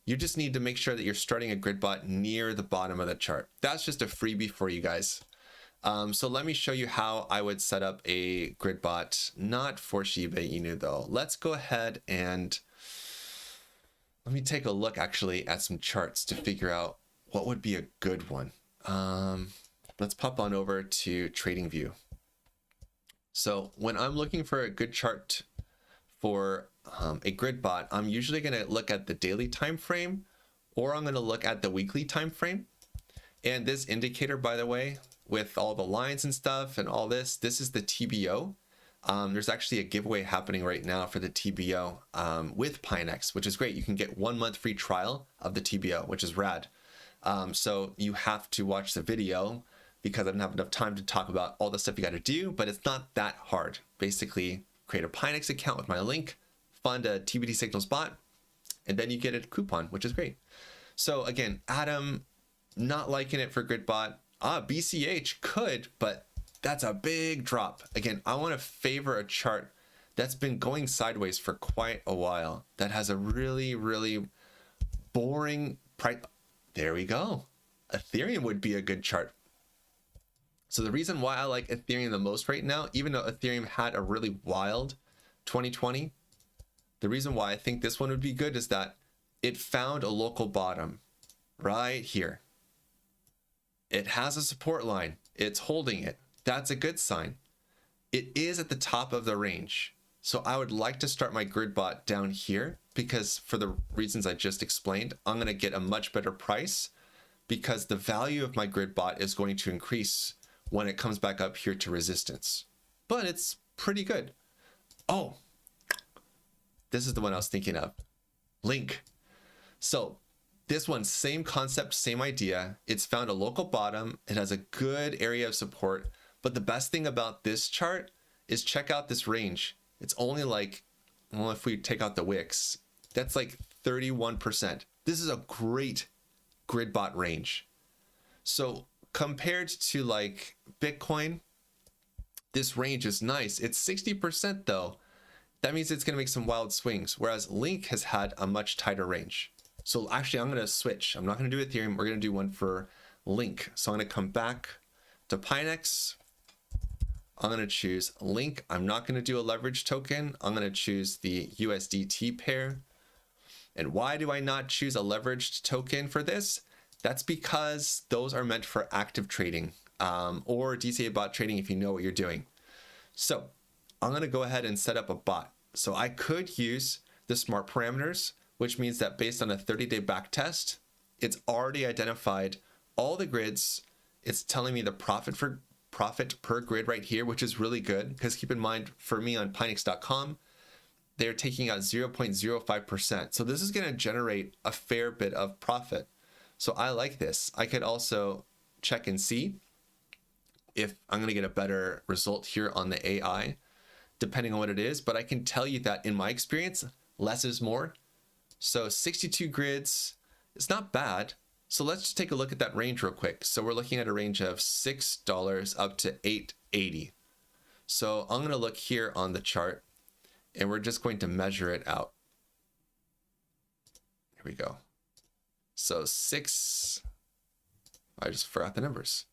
You just need to make sure that you're starting a grid bot near the bottom of the chart. That's just a freebie for you guys. So let me show you how I would set up a grid bot, not for Shiba Inu though. Let's go ahead and let me take a look actually at some charts to figure out what would be a good one. Let's pop on over to TradingView. So when I'm looking for a good chart for a grid bot, I'm usually going to look at the daily time frame, or I'm going to look at the weekly time frame. And this indicator, by the way, with all the lines and stuff and all this is the TBO. There's actually a giveaway happening right now for the TBO with Pionex, which is great. You can get 1 month free trial of the TBO, which is rad. So you have to watch the video because I don't have enough time to talk about all the stuff you got to do, but it's not that hard. Basically, create a Pionex account with my link, fund a TBD Signals bot, and then you get a coupon, which is great. So again, Adam, not liking it for grid bot. BCH could, but that's a big drop. Again, I want to favor a chart that's been going sideways for quite a while, that has a really, really boring price. There we go. Ethereum would be a good chart. So the reason why I like Ethereum the most right now, even though Ethereum had a really wild 2020, the reason why I think this one would be good is that it found a local bottom right here. It has a support line. It's holding it. That's a good sign. It is at the top of the range. So I would like to start my grid bot down here because for the reasons I just explained, I'm going to get a much better price because the value of my grid bot is going to increase when it comes back up here to resistance. But it's pretty good. Oh, this is the one I was thinking of. Link. So this one, same concept, same idea. It's found a local bottom. It has a good area of support. But the best thing about this chart is check out this range. It's only like, well, if we take out the wicks, that's like 31%. This is a great grid bot range. So compared to like Bitcoin, this range is nice. It's 60% though. That means it's going to make some wild swings, whereas Link has had a much tighter range. So actually, I'm going to switch. I'm not going to do Ethereum. We're going to do one for Link. So I'm going to come back to Pionex. I'm going to choose Link. I'm not going to do a leverage token. I'm going to choose the USDT pair. And why do I not choose a leveraged token for this? That's because those are meant for active trading or DCA bot trading if you know what you're doing. So I'm going to go ahead and set up a bot. So I could use the smart parameters, which means that based on a 30-day back test, it's already identified all the grids. It's telling me the profit per grid right here, which is really good because keep in mind, for me on Pionex.com, they're taking out 0.05%. So this is going to generate a fair bit of profit. So I like this. I could also check and see if I'm going to get a better result here on the AI, depending on what it is. But I can tell you that in my experience, less is more. So 62 grids is not bad. So let's just take a look at that range real quick. So we're looking at a range of $6 up to $8.80. So I'm going to look here on the chart and we're just going to measure it out. Here we go. So I just forgot the numbers.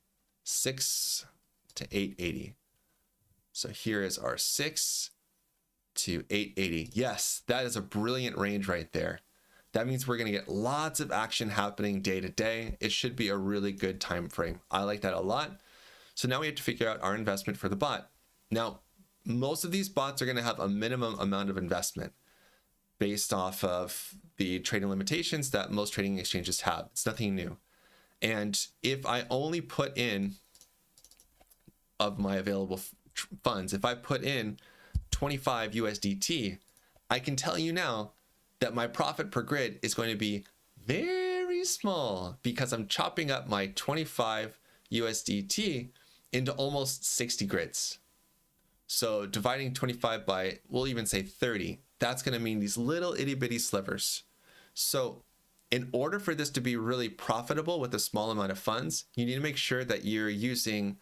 6 to 880. So here is our 6 to 880. Yes, that is a brilliant range right there. That means we're going to get lots of action happening day to day. It should be a really good time frame. I like that a lot. So now we have to figure out our investment for the bot. Now, most of these bots are going to have a minimum amount of investment based off of the trading limitations that most trading exchanges have. It's nothing new. And if I only put in of my available funds, if I put in 25 USDT, I can tell you now that my profit per grid is going to be very small because I'm chopping up my 25 USDT into almost 60 grids. So dividing 25 by, we'll even say 30, that's going to mean these little itty bitty slivers. So in order for this to be really profitable with a small amount of funds, you need to make sure that you're using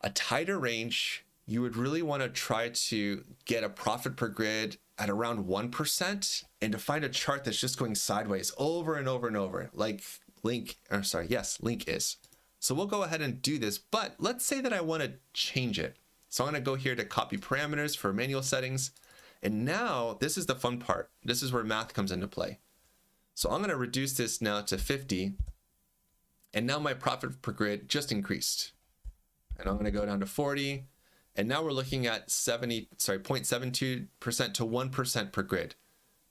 a tighter range. You would really want to try to get a profit per grid at around 1% and to find a chart that's just going sideways over and over and over, like Link is. So we'll go ahead and do this, but let's say that I want to change it. So I'm going to go here to copy parameters for manual settings. And now this is the fun part. This is where math comes into play. So I'm going to reduce this now to 50. And now my profit per grid just increased. And I'm going to go down to 40. And now we're looking at 0.72% to 1% per grid.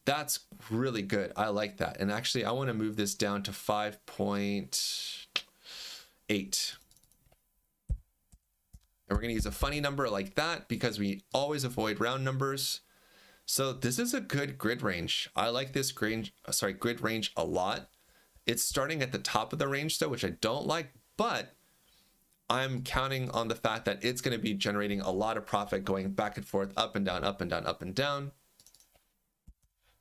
That's really good. I like that. And actually, I want to move this down to 5.8. And we're going to use a funny number like that because we always avoid round numbers. So this is a good grid range. I like this grid range a lot. It's starting at the top of the range though, which I don't like, but I'm counting on the fact that it's going to be generating a lot of profit going back and forth, up and down, up and down, up and down.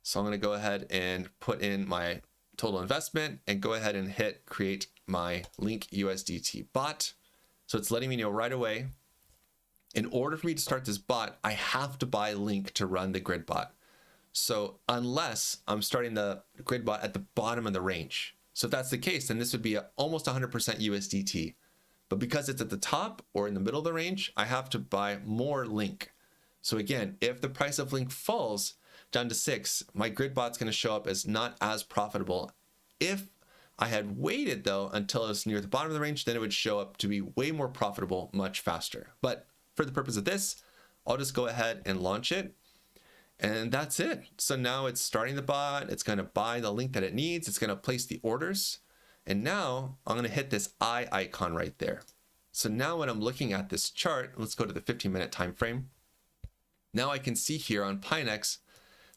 So I'm going to go ahead and put in my total investment and go ahead and hit create my Link USDT bot. So it's letting me know right away, in order for me to start this bot, I have to buy Link to run the grid bot. So unless I'm starting the grid bot at the bottom of the range. So if that's the case, then this would be almost 100% USDT. But because it's at the top or in the middle of the range, I have to buy more Link. So again, if the price of Link falls down to 6, my grid bot's going to show up as not as profitable. If I had waited though until it was near the bottom of the range, then it would show up to be way more profitable much faster. But for the purpose of this, I'll just go ahead and launch it. And that's it. So now it's starting the bot. It's going to buy the Link that it needs. It's going to place the orders. And now I'm going to hit this eye icon right there. So now when I'm looking at this chart, let's go to the 15-minute time frame. Now I can see here on Pionex,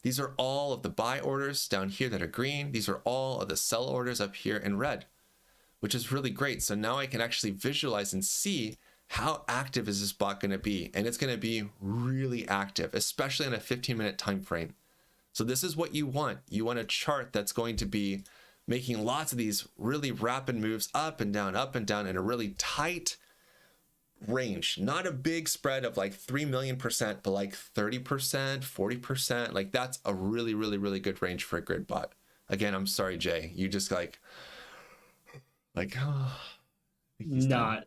these are all of the buy orders down here that are green. These are all of the sell orders up here in red, which is really great. So now I can actually visualize and see how active is this bot going to be. And it's going to be really active, especially in a 15-minute time frame. So this is what you want. You want a chart that's going to be making lots of these really rapid moves up and down in a really tight range. Not a big spread of like 3 million %, but like 30%, 40%. Like that's a really, really, really good range for a grid bot. Again, I'm sorry, Jay. You just like oh, No,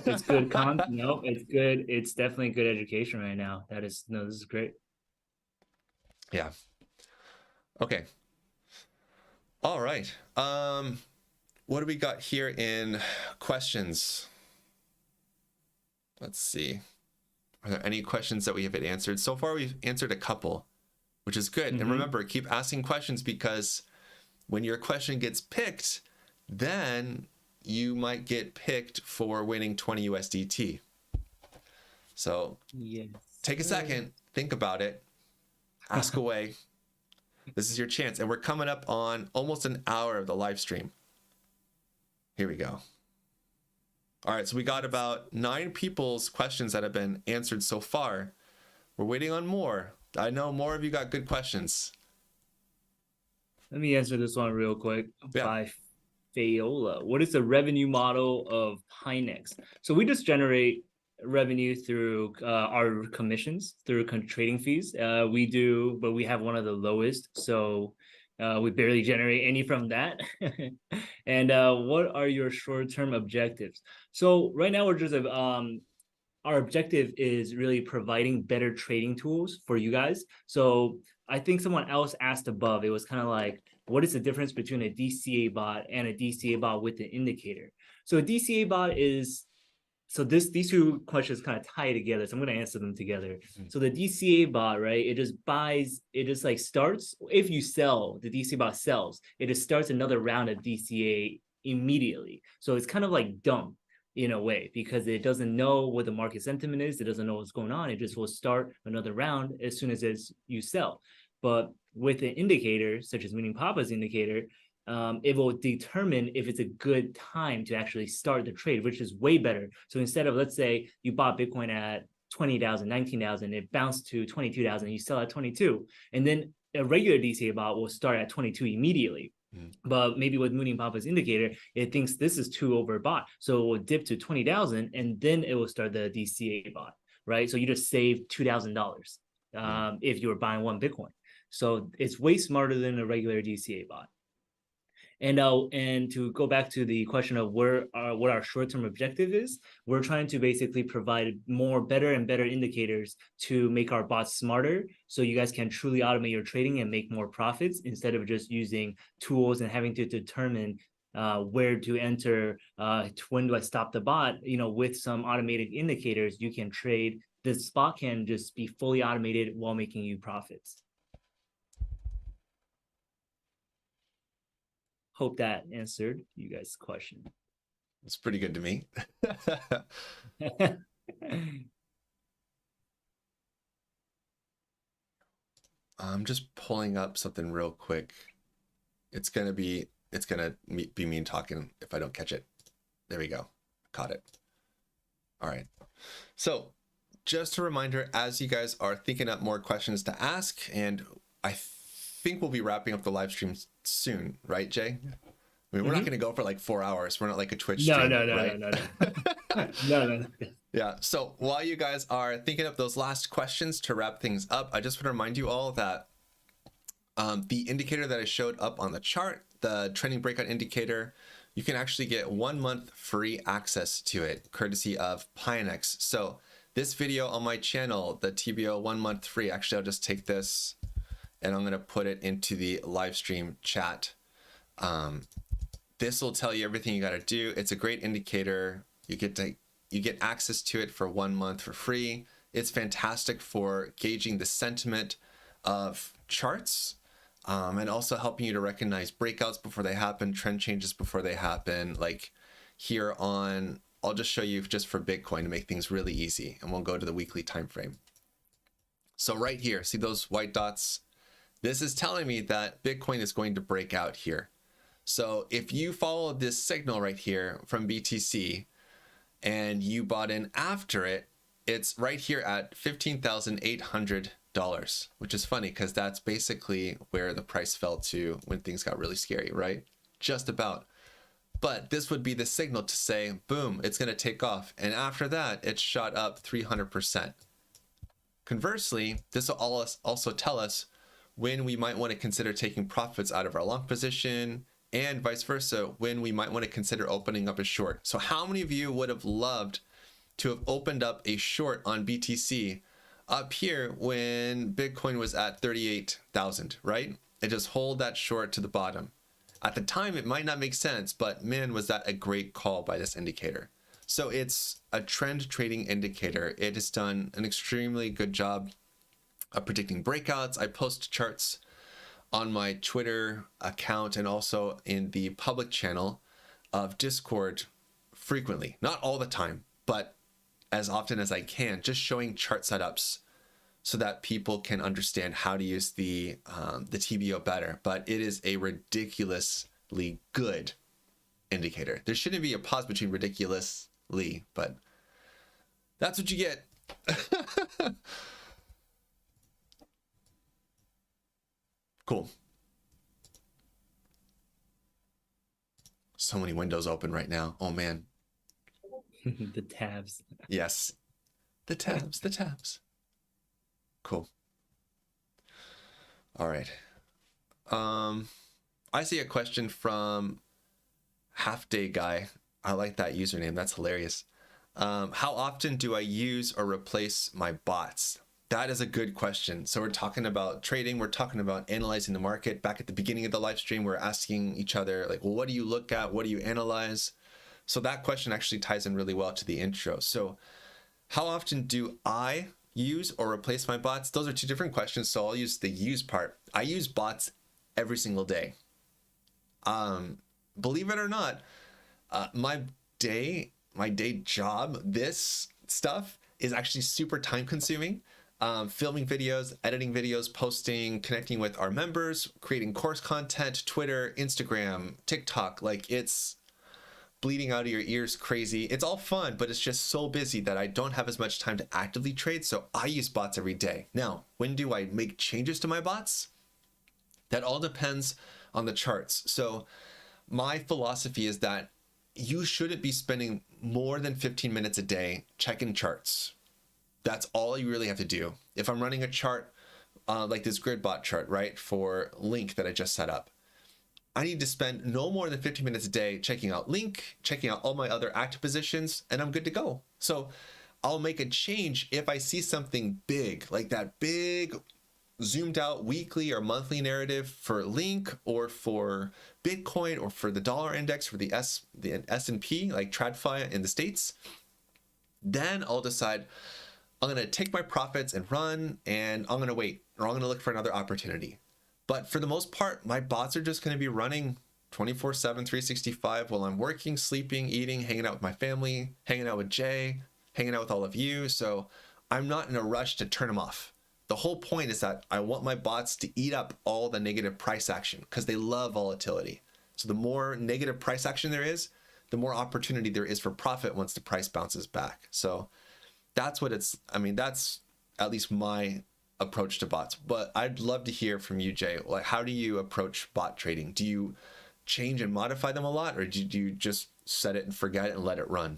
it's good no, it's good. It's definitely good education right now. This is great. Yeah. Okay. All right. What do we got here in questions? Let's see. Are there any questions that we haven't answered? So far, we've answered a couple, which is good. And remember, keep asking questions because when your question gets picked, then you might get picked for winning 20 USDT. So yes, take a second, think about it, ask away. This is your chance. And we're coming up on almost an hour of the live stream. Here we go. All right, so we got about 9 people's questions that have been answered so far. We're waiting on more. I know more of you got good questions. Let me answer this one real quick Yeah. by Fayola. What is the revenue model of Pionex? So we just generate revenue through our commissions, through trading fees. We do, but we have one of the lowest. So we barely generate any from that. And what are your short-term objectives? So right now we're just our objective is really providing better trading tools for you guys. So I think someone else asked above, it was kind of like, what is the difference between a DCA bot and a DCA bot with an indicator? So a DCA bot is, so these two questions kind of tie together. So I'm going to answer them together. So the DCA bot, right? It just buys, it just like starts, if you sell, the DCA bot sells, it just starts another round of DCA immediately. So it's kind of like dumb in a way because it doesn't know what the market sentiment is. It doesn't know what's going on. It just will start another round as soon as you sell. But with an indicator, such as Winning Papa's indicator, it will determine if it's a good time to actually start the trade, which is way better. So instead of, let's say you bought Bitcoin at 20,000, 19,000, it bounced to 22,000, you sell at 22. And then a regular DCA bot will start at 22 immediately. But maybe with Mooney Papa's indicator, it thinks this is too overbought. So it will dip to 20,000 and then it will start the DCA bot, right? So you just save $2,000 if you were buying one Bitcoin. So it's way smarter than a regular DCA bot. And to go back to the question of what our short-term objective is, we're trying to basically provide better and better indicators to make our bots smarter, so you guys can truly automate your trading and make more profits instead of just using tools and having to determine where to enter, when do I stop the bot. With some automated indicators, you can trade. The spot can just be fully automated while making you profits. Hope that answered you guys' question. It's pretty good to me. I'm just pulling up something real quick. It's gonna be me talking if I don't catch it. There we go. Caught it. All right. So just a reminder, as you guys are thinking up more questions to ask, and I think we'll be wrapping up the live stream soon, right, Jay? I mean, we're not going to go for like 4 hours. We're not like a Twitch stream, right? No. Yeah. So while you guys are thinking of those last questions to wrap things up, I just want to remind you all that the indicator that I showed up on the chart, the trending breakout indicator, you can actually get 1 month free access to it, courtesy of Pionex. So this video on my channel, the TBO 1 month free, actually, I'll just take this and I'm going to put it into the live stream chat. This will tell you everything you got to do. It's a great indicator. You get access to it for 1 month for free. It's fantastic for gauging the sentiment of charts, and also helping you to recognize breakouts before they happen, trend changes before they happen. Like here on, I'll just show you just for Bitcoin to make things really easy, and we'll go to the weekly time frame. So right here, see those white dots? This is telling me that Bitcoin is going to break out here. So if you follow this signal right here from BTC and you bought in after it, it's right here at $15,800, which is funny because that's basically where the price fell to when things got really scary, right? Just about. But this would be the signal to say, boom, it's going to take off. And after that, it shot up 300%. Conversely, this will also tell us when we might want to consider taking profits out of our long position, and vice versa, when we might want to consider opening up a short. So how many of you would have loved to have opened up a short on BTC up here when Bitcoin was at 38,000, right? And just hold that short to the bottom. At the time, it might not make sense, but man, was that a great call by this indicator. So it's a trend trading indicator. It has done an extremely good job of predicting breakouts. I post charts on my Twitter account and also in the public channel of Discord frequently. Not all the time, but as often as I can, just showing chart setups so that people can understand how to use the TBO better. But it is a ridiculously good indicator. There shouldn't be a pause between ridiculously, but that's what you get. Cool. so many windows open right now. Oh man. The tabs. Yes. The tabs, the tabs. Cool. All right. I see a question from Half Day Guy. I like that username. That's hilarious. How often do I use or replace my bots? That is a good question. So we're talking about trading. We're talking about analyzing the market. Back at the beginning of the live stream, we're asking each other, like, well, what do you look at? What do you analyze? So that question actually ties in really well to the intro. So how often do I use or replace my bots? Those are two different questions. So I'll use the use part. I use bots every single day. Believe it or not, my day job, this stuff is actually super time consuming. Filming videos, editing videos, posting, connecting with our members, creating course content, Twitter, Instagram, TikTok. Like, it's bleeding out of your ears crazy. It's all fun, but it's just so busy that I don't have as much time to actively trade. So I use bots every day. Now, when do I make changes to my bots? That all depends on the charts. So my philosophy is that you shouldn't be spending more than 15 minutes a day checking charts. That's all you really have to do. If I'm running a chart like this grid bot chart, right, for Link that I just set up, I need to spend no more than 15 minutes a day checking out Link, checking out all my other active positions, and I'm good to go. So I'll make a change if I see something big, like that big zoomed out weekly or monthly narrative for Link or for Bitcoin or for the dollar index for the S&P, like TradFi in the States. Then I'll decide I'm going to take my profits and run, and I'm going to wait, or I'm going to look for another opportunity. But for the most part, my bots are just going to be running 24/7, 365 while I'm working, sleeping, eating, hanging out with my family, hanging out with Jay, hanging out with all of you. So I'm not in a rush to turn them off. The whole point is that I want my bots to eat up all the negative price action because they love volatility. So the more negative price action there is, the more opportunity there is for profit once the price bounces back. So that's what it's, I mean, that's at least my approach to bots. But I'd love to hear from you, Jay. Like, how do you approach bot trading? Do you change and modify them a lot, or do you just set it and forget it and let it run?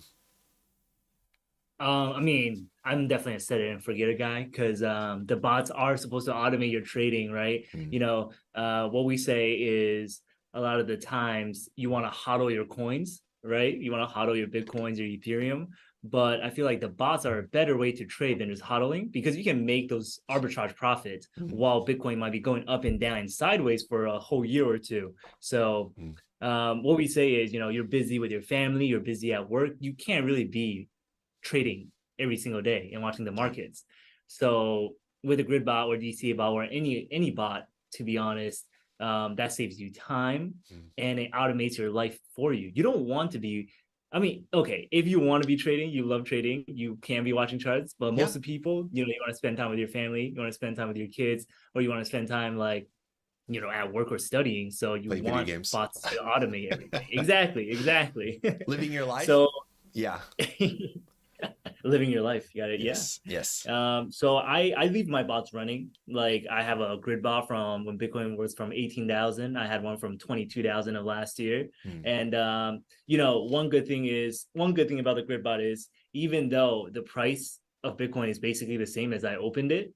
I mean, I'm definitely a set it and forget it guy because the bots are supposed to automate your trading, right? You know, what we say is a lot of the times you want to hodl your coins, right? You want to hodl your Bitcoins or Ethereum. But I feel like the bots are a better way to trade than just hodling because you can make those arbitrage profits while Bitcoin might be going up and down and sideways for a whole year or two. So what we say is, you know, you're busy with your family, you're busy at work. You can't really be trading every single day and watching the markets. So with a grid bot or DC bot or any bot, to be honest, that saves you time and it automates your life for you. You don't want to be, I mean, okay, if you want to be trading, you love trading, you can be watching charts, but most of the people, you know, you want to spend time with your family, you want to spend time with your kids, or you want to spend time like, you know, at work or studying. So you Play video want games. bots to automate everything. Exactly. Living your life? So yeah. living your life. You got it. Yes. Yes. So I leave my bots running. Like I have a grid bot from when Bitcoin was from 18,000. I had one from 22,000 of last year. And you know, one good thing about the grid bot is even though the price of Bitcoin is basically the same as I opened it,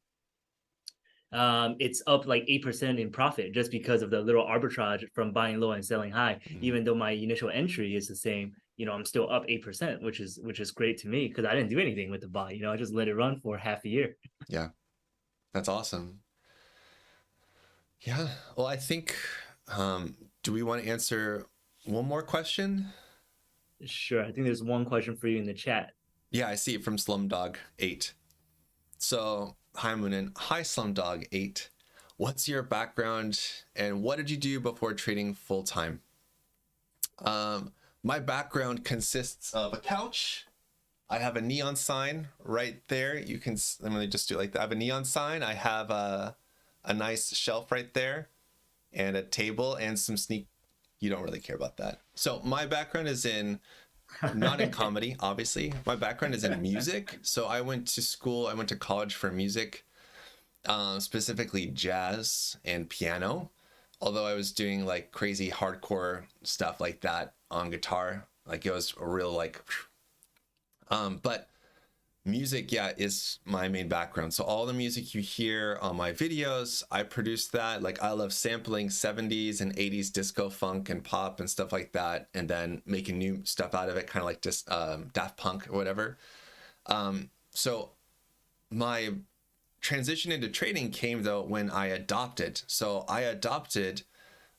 it's up like 8% in profit just because of the little arbitrage from buying low and selling high. Even though my initial entry is the same, you know, I'm still up 8%, which is great to me because I didn't do anything with the bot. You know, I just let it run for half a year. Yeah, that's awesome. Yeah. Well, I think, do we want to answer one more question? Sure. I think there's one question for you in the chat. Yeah, I see it from Slumdog8. So, hi Moonin. Hi Slumdog8. What's your background and what did you do before trading full time? My background consists of a couch. I have a neon sign right there. You can, let me just do it like that. I have a neon sign. I have a nice shelf right there and a table and some you don't really care about that. So my background is not in comedy, obviously. My background is in music. So I went to college for music, specifically jazz and piano. Although I was doing like crazy hardcore stuff like that on guitar. Like it was a real like, but music, yeah, is my main background. So all the music you hear on my videos, I produce that. Like I love sampling 70s and 80s disco funk and pop and stuff like that, and then making new stuff out of it, kind of like just Daft Punk or whatever. So my transition into trading came though when I adopted. So I adopted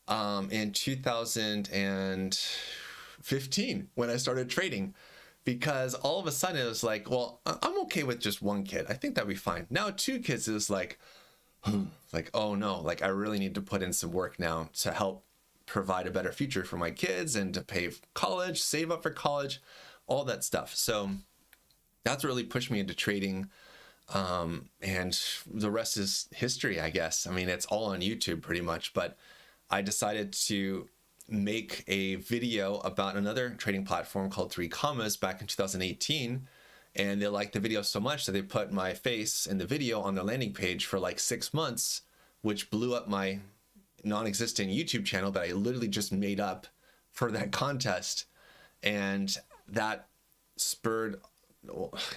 in 2015 when I started trading, because all of a sudden it was like, well, I'm okay with just one kid. I think that'd be fine. Now 2 kids is like, like, oh no, like I really need to put in some work now to help provide a better future for my kids and to pay college, save up for college, all that stuff. So that's really pushed me into trading. And the rest is history, I guess. I mean, it's all on YouTube pretty much, but I decided to make a video about another trading platform called 3 Commas back in 2018, and they liked the video so much that they put my face in the video on their landing page for like 6 months, which blew up my non-existent YouTube channel that I literally just made up for that contest. And that spurred,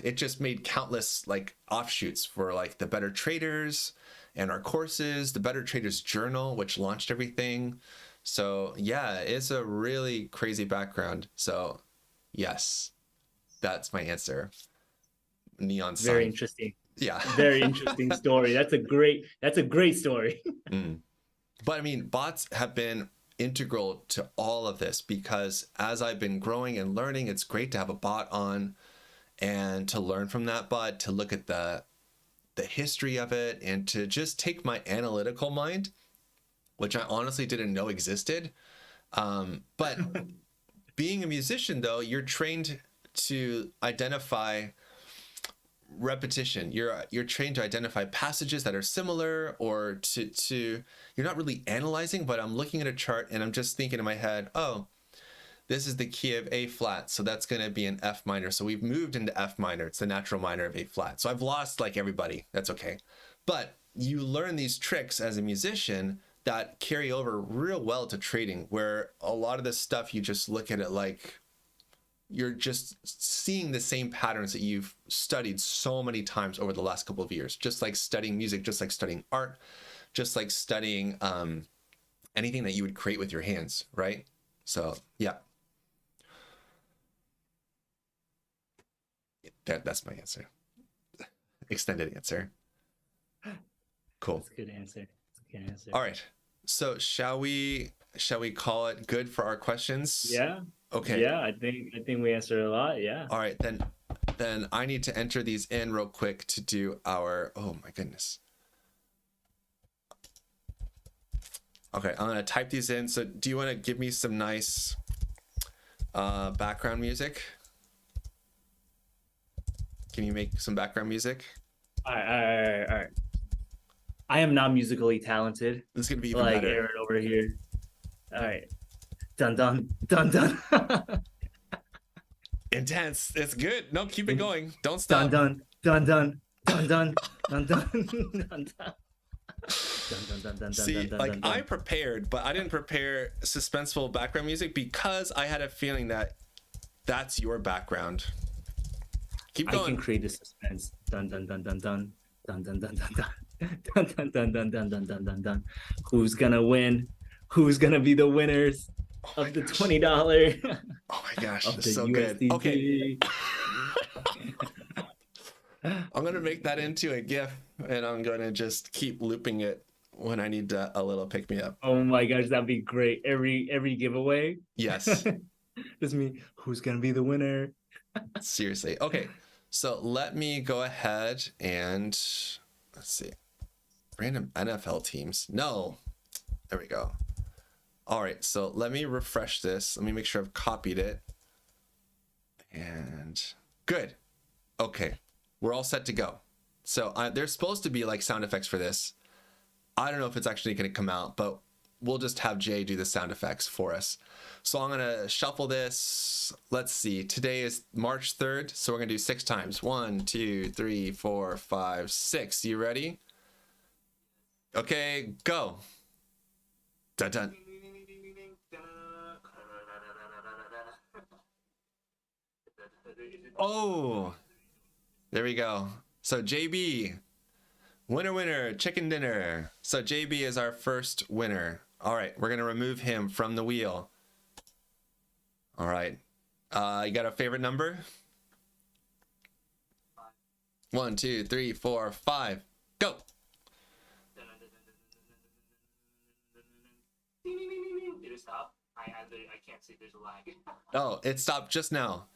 it just made countless like offshoots for like the Better Traders and our courses, the Better Traders Journal, which launched everything. So yeah, it's a really crazy background. So yes, that's my answer. Neon sign. Very interesting. Yeah. Very interesting story. That's a great story. But I mean, bots have been integral to all of this, because as I've been growing and learning, it's great to have a bot on and to learn from that bot, to look at the history of it, and to just take my analytical mind, which I honestly didn't know existed. But being a musician, though, you're trained to identify repetition. You're trained to identify passages that are similar, or to you're not really analyzing, but I'm looking at a chart and I'm just thinking in my head, oh, this is the key of A flat, so that's going to be an F minor. So we've moved into F minor. It's the natural minor of A flat. So I've lost like everybody. That's okay. But you learn these tricks as a musician that carry over real well to trading, where a lot of this stuff, you just look at it like you're just seeing the same patterns that you've studied so many times over the last couple of years, just like studying music, just like studying art, just like studying anything that you would create with your hands, right? So yeah. That's my answer. Extended answer. Cool. That's a good answer. That's a good answer. All right. So shall we call it good for our questions? Yeah. Okay. Yeah, I think we answered a lot. Yeah. All right, then I need to enter these in real quick to do our, oh my goodness. Okay, I'm gonna type these in. So do you want to give me some nice background music? Can you make some background music? All right. I am not musically talented. This is gonna be even like better. Aaron over here. All right. Dun dun dun dun. Intense. It's good. No, keep it going. Don't stop. Dun dun dun dun dun dun dun dun dun. See, like I prepared, but I didn't prepare suspenseful background music because I had a feeling that that's your background. Keep going. I can create the suspense. Dun dun dun dun dun dun dun dun dun dun dun dun dun dun dun dun dun dun dun. Who's gonna win? Who's gonna be the winners of the $20? Oh my gosh, of this the is so USDT. good. Okay. I'm gonna make that into a GIF, and I'm gonna just keep looping it when I need a little pick me up. Oh my gosh, that'd be great. Every giveaway. Yes. Just me. Who's gonna be the winner? Seriously. Okay. So let me go ahead and let's see. Random NFL teams. No. There we go. All right. So let me refresh this. Let me make sure I've copied it. And good. Okay. We're all set to go. So there's supposed to be like sound effects for this. I don't know if it's actually going to come out, but we'll just have Jay do the sound effects for us. So I'm going to shuffle this. Let's see. Today is March 3rd. So we're going to do 6 times. 1, 2, 3, 4, 5, 6. You ready? Okay, go. Dun dun. Oh, there we go. So JB, winner, chicken dinner. So JB is our first winner. All right, we're gonna remove him from the wheel. All right, you got a favorite number? 1, 2, 3, 4, 5. Go. Did it stop? I can't see. There's a lag. Oh, it stopped just now.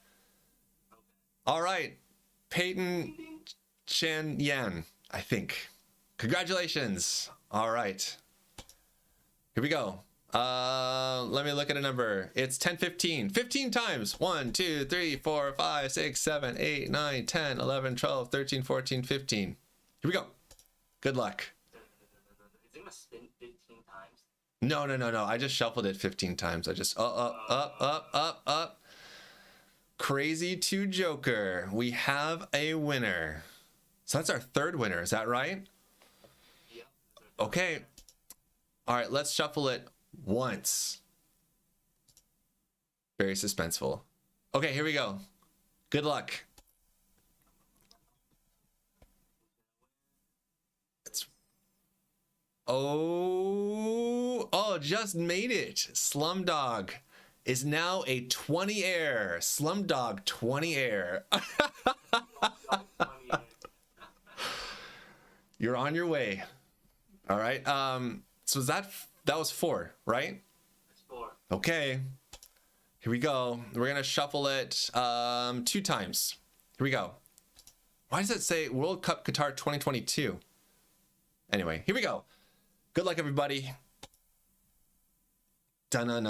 All right, Peyton Chan Yan, I think. Congratulations. All right, here we go. Let me look at a number. It's 10, 15. 15 times. 1, 2, 3, 4, 5, 6, 7, 8, 9, 10, 11, 12, 13, 14, 15. Here we go. Good luck. Is it gonna spin 15 times? No. I just shuffled it 15 times. I just up. Crazy 2 Joker. We have a winner. So that's our third winner. Is that right? Yeah. Okay. All right, let's shuffle it once. Very suspenseful. Okay, here we go. Good luck. Just made it. Slumdog is now a 20 air. Slumdog 20 air. You're on your way. All right. So that was 4, right? It's 4. Okay. Here we go. We're gonna shuffle it 2 times. Here we go. Why does it say World Cup Qatar 2022? Anyway, here we go. Good luck, everybody. Spin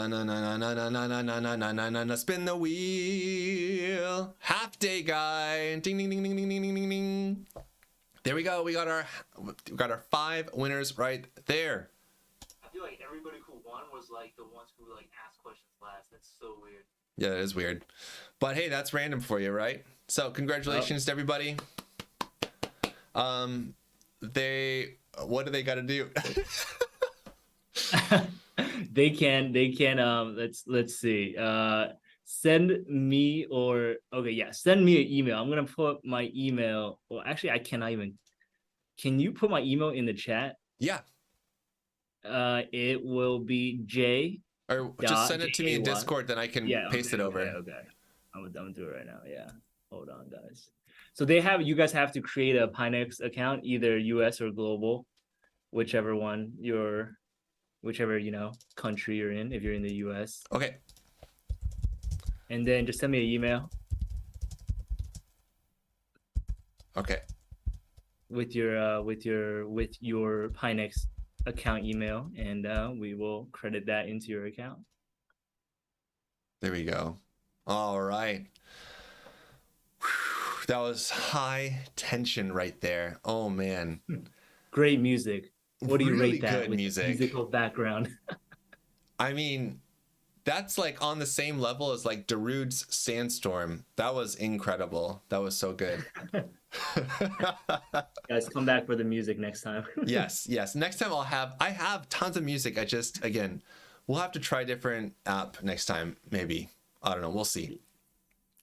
the wheel. Half day guy. Ding ding ding ding ding ding ding ding. There we go. We got our 5 winners right there. I feel like everybody who won was like the ones who like asked questions last. That's so weird. Yeah, it is weird. But hey, that's random for you, right? So congratulations to everybody. What do they got to do? They can let's see. Send me send me an email. I'm gonna put my email. Well, actually, I cannot even. Can you put my email in the chat? Yeah. It will be J. Or just send it to me in Discord, then I can paste it over. Okay. I'm gonna do it right now. Yeah. Hold on, guys. So you guys have to create a Pionex account, either US or global, whichever country you're in, if you're in the US. Okay. And then just send me an email. Okay. With your Pionex account email, and we will credit that into your account. There we go. All right. Whew, that was high tension right there. Oh man. Great music. What do you Really rate that good with musical background? I mean, that's like on the same level as like Darude's Sandstorm. That was incredible. That was so good. Guys, come back for the music next time. Yes. Next time I have tons of music. Again, we'll have to try a different app next time, maybe. I don't know. We'll see.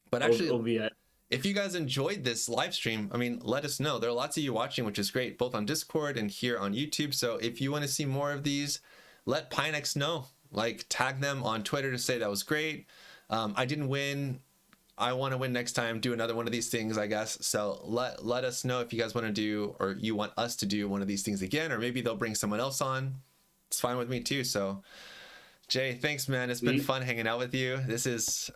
But actually, if you guys enjoyed this live stream, I mean, let us know. There are lots of you watching, which is great, both on Discord and here on YouTube. So if you want to see more of these, let Pionex know. Like, tag them on Twitter to say that was great. I didn't win. I want to win next time. Do another one of these things, I guess. So let us know if you guys want to do, or you want us to do one of these things again, or maybe they'll bring someone else on. It's fine with me too. So, Jay, thanks, man. It's been fun hanging out with you. This is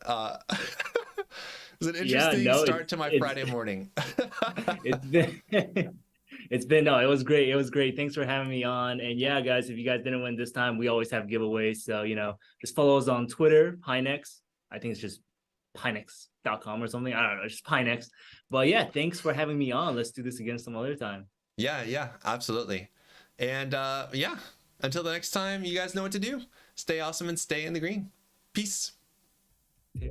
it's an interesting start to my Friday morning. It was great. It was great. Thanks for having me on. And yeah, guys, if you guys didn't win this time, we always have giveaways. So, just follow us on Twitter, Pionex. I think it's just Pionex.com or something. I don't know, just Pionex. But yeah, thanks for having me on. Let's do this again some other time. Yeah, absolutely. And until the next time, you guys know what to do. Stay awesome and stay in the green. Peace. Okay.